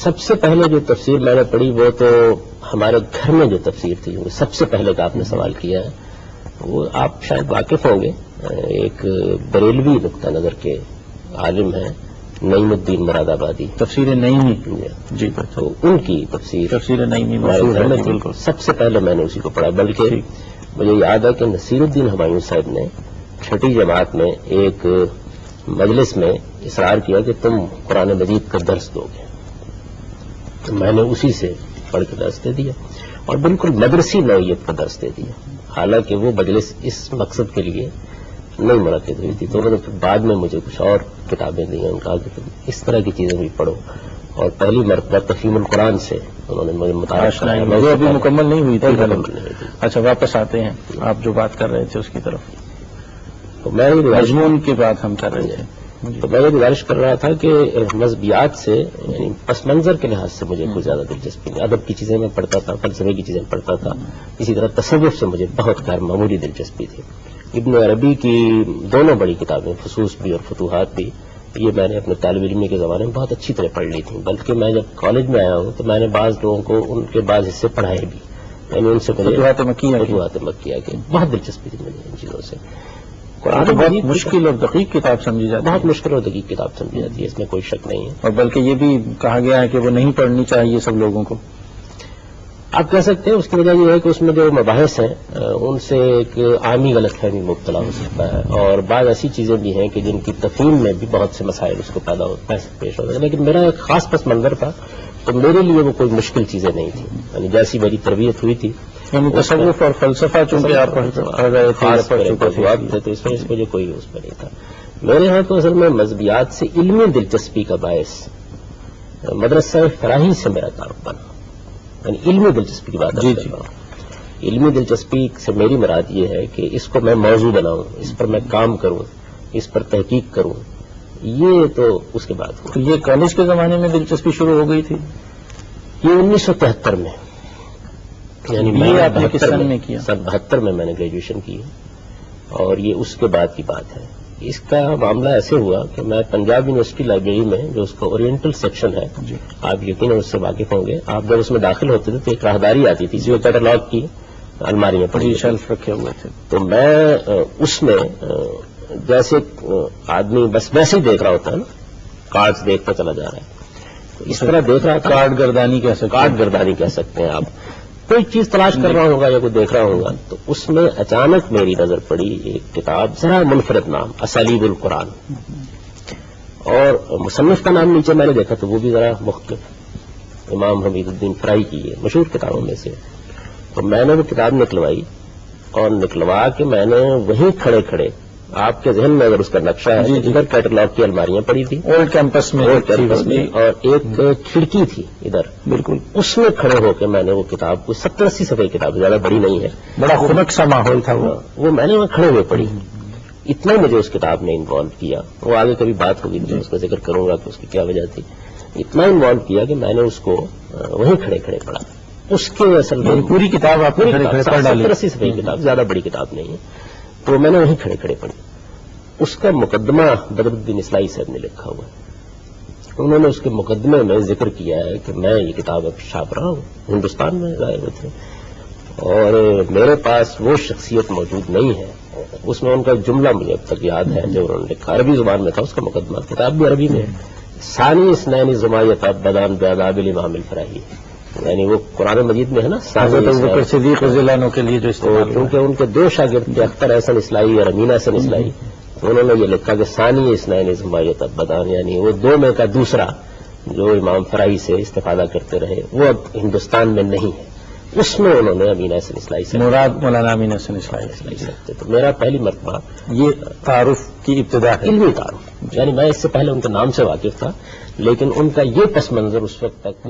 سب سے پہلے جو تفسیر میں نے پڑھی وہ تو ہمارے گھر میں جو تفسیر تھی، وہ سب سے پہلے کا آپ نے سوال کیا ہے، وہ آپ شاید واقف ہوں گے. ایک بریلوی نقطہ نظر کے عالم ہیں نعیم الدین مراد آبادی،
تفسیر نعیمی. جی،
تو ان کی تفسیر
نعیمی
بالکل سب سے پہلے میں نے اسی کو پڑھا. بلکہ مجھے یاد ہے کہ نصیر الدین ہمایوں صاحب نے 6ٹھی جماعت میں ایک مجلس میں اصرار کیا کہ تم قرآن مجید کا درس دو گے، تو میں نے اسی سے پڑھ کے درس دے دیا، اور بالکل مدرسی نوعیت کا درس دے دیا. حالانکہ وہ مجلس اس مقصد کے لیے نہیں منعقد ہوئی تھی. تو انہوں نے پھر بعد میں مجھے کچھ اور کتابیں دی ہیں، ان کہا کہ تم اس طرح کی چیزیں بھی پڑھو، اور پہلی مرتبہ تفہیم القرآن سے انہوں نے مجھے متعارف کرایا.
وہ ابھی مکمل نہیں ہوئی تھی. اچھا، واپس آتے ہیں آپ جو بات کر رہے تھے اس کی طرف.
تو میں
مضمون کی بات ہم کر رہے تھے.
تو میں یہ گزارش کر رہا تھا کہ مذہبیات سے، یعنی پس منظر کے لحاظ سے مجھے کوئی زیادہ دلچسپی نہیں. ادب کی چیزیں میں پڑھتا تھا، فلسفے کی چیزیں پڑھتا تھا. اسی طرح تصوف سے مجھے بہت غیر معمولی دلچسپی تھی. ابن عربی کی دونوں بڑی کتابیں، فصوص بھی اور فتوحات بھی، یہ میں نے اپنے طالب علمی کے زمانے میں بہت اچھی طرح پڑھ لی تھی. بلکہ میں جب کالج میں آیا ہوں تو میں نے بعض لوگوں کو ان کے بعض حصے پڑھائے بھی، یعنی ان سے فتوحات مکیہ کے بہت دلچسپی تھی مجھے ان چیزوں سے. قرآن
بہت مشکل اور دقیق کتاب سمجھی جاتی ہے،
بہت مشکل اور دقیق کتاب سمجھی جاتی ہے، اس میں کوئی شک نہیں ہے.
اور بلکہ یہ بھی کہا گیا ہے کہ وہ نہیں پڑھنی چاہیے سب لوگوں کو.
آپ کہہ سکتے ہیں اس کی وجہ یہ ہے کہ اس میں جو مباحث ہیں ان سے ایک عامی غلط فہمی مبتلا ہو سکتا ہے، اور بعض ایسی چیزیں بھی ہیں کہ جن کی تفہیم میں بھی بہت سے مسائل اس کو پیش ہوتے ہیں. لیکن میرا ایک خاص پس منظر تھا، تو میرے لیے وہ کوئی مشکل چیزیں نہیں تھیں. یعنی جیسی میری تربیت ہوئی تھی،
تصوف اور فلسفہ چونکہ آپ
خاص تھے تو اس وجہ کوئی اس میں نہیں تھا. میرے یہاں تو اصل میں مذہبیات سے علمی دلچسپی کا باعث مدرسہ فراہی سے میرا تعارف بنا. یعنی علمی دلچسپی کی بات کر رہا ہوں. علمی دلچسپی سے میری مراد یہ ہے کہ اس کو میں موضوع بناؤں، اس پر میں کام کروں، اس پر تحقیق کروں. یہ تو اس کے بعد
تو یہ کالج کے زمانے میں دلچسپی شروع ہو گئی تھی؟
یہ 1973 میں، یعنی میں
آپ نے کس سن میں کیا؟
سن 72 میں نے گریجویشن کی، اور یہ اس کے بعد کی بات ہے. اس کا معاملہ ایسے ہوا کہ میں پنجاب یونیورسٹی لائبریری میں، جو اس کا اورینٹل سیکشن ہے، آپ یقیناً اس سے واقف ہوں گے، آپ جب اس میں داخل ہوتے تھے تو ایک راہداری آتی تھی جو کیٹالاگ کی الماری میں پڑی
شیلف رکھے ہوئے تھے.
تو میں اس میں جیسے آدمی بس ویسے ہی دیکھ رہا ہوتا ہے نا، کارڈز دیکھتا چلا جا رہا ہے، تو اس طرح دیکھ رہا تھا.
کارڈ گردانی
کہہ سکتے ہیں آپ. کوئی چیز تلاش کر رہا ہوگا یا کوئی دیکھ رہا ہوگا، تو اس میں اچانک میری نظر پڑی ایک کتاب، ذرا منفرد نام، اسالیب القرآن، اور مصنف کا نام نیچے میں نے دیکھا تو وہ بھی ذرا مختلف، امام حمید الدین فرائی کی ہے، مشہور کتابوں میں سے. تو میں نے وہ کتاب نکلوائی، اور نکلوا کے میں نے وہیں کھڑے کھڑے آپ کے ذہن میں اگر اس کا نقشہ ہے، ادھر کیٹلاگ کی الماریاں پڑی تھی
اولڈ کیمپس میں،
اور ایک کھڑکی تھی ادھر، بالکل اس میں کھڑے ہو کے میں نے وہ کتاب، کوئی 70-80 صفحے کتاب، زیادہ بڑی نہیں ہے،
بڑا خنک سا ماحول تھا
وہ میں نے وہاں کھڑے ہوئے پڑھی. اتنا مجھے اس کتاب نے انوالو کیا، وہ آگے کبھی بات ہوگی تو اس کا ذکر کروں گا کہ اس کی کیا وجہ تھی. اتنا انوالو کیا کہ میں نے اس کو وہیں کھڑے کھڑے پڑھا. اس کے اصل میں
پوری کتاب آپ نے
70-80 صفحے کی کتاب، زیادہ بڑی کتاب نہیں ہے، تو میں نے وہیں کھڑے کھڑے پڑھی. اس کا مقدمہ بدرالدین اصلاحی صاحب نے لکھا ہوا ہے. انہوں نے اس کے مقدمے میں ذکر کیا ہے کہ میں یہ کتاب اب چھاپ رہا ہوں، ہندوستان میں لائے ہوئے تھے اور میرے پاس وہ شخصیت موجود نہیں ہے. اس میں ان کا جملہ مجھے اب تک یاد ہے جو انہوں نے لکھا، عربی زبان میں تھا اس کا مقدمہ، کتاب بھی عربی میں ہے. ثانی اسنین زمایت بدان بیاداب الامام الفراہی، یعنی وہ قرآن مجید میں ہے نا،
صدیق رضی اللہ عنہ کے لیے جو استعمال،
کیونکہ ان کے 2 شاگرد تھے، اختر احسن اصلاحی اور امین احسن اصلاحی، تو انہوں نے یہ لکھا کہ ثانی اسنین زمایت بدان، یعنی وہ 2 میں کا دوسرا جو امام فراہی سے استفادہ کرتے رہے وہ اب ہندوستان میں نہیں ہے. اس میں انہوں نے امین احسن اصلاحی سے
مراد مولانا امین احسن اصلاحی
سے. تو میرا پہلی مرتبہ
یہ تعارف کی ابتدا ہے،
علمی تعارف، یعنی میں اس سے پہلے ان کے نام سے واقف تھا، لیکن ان کا یہ پس منظر اس وقت تک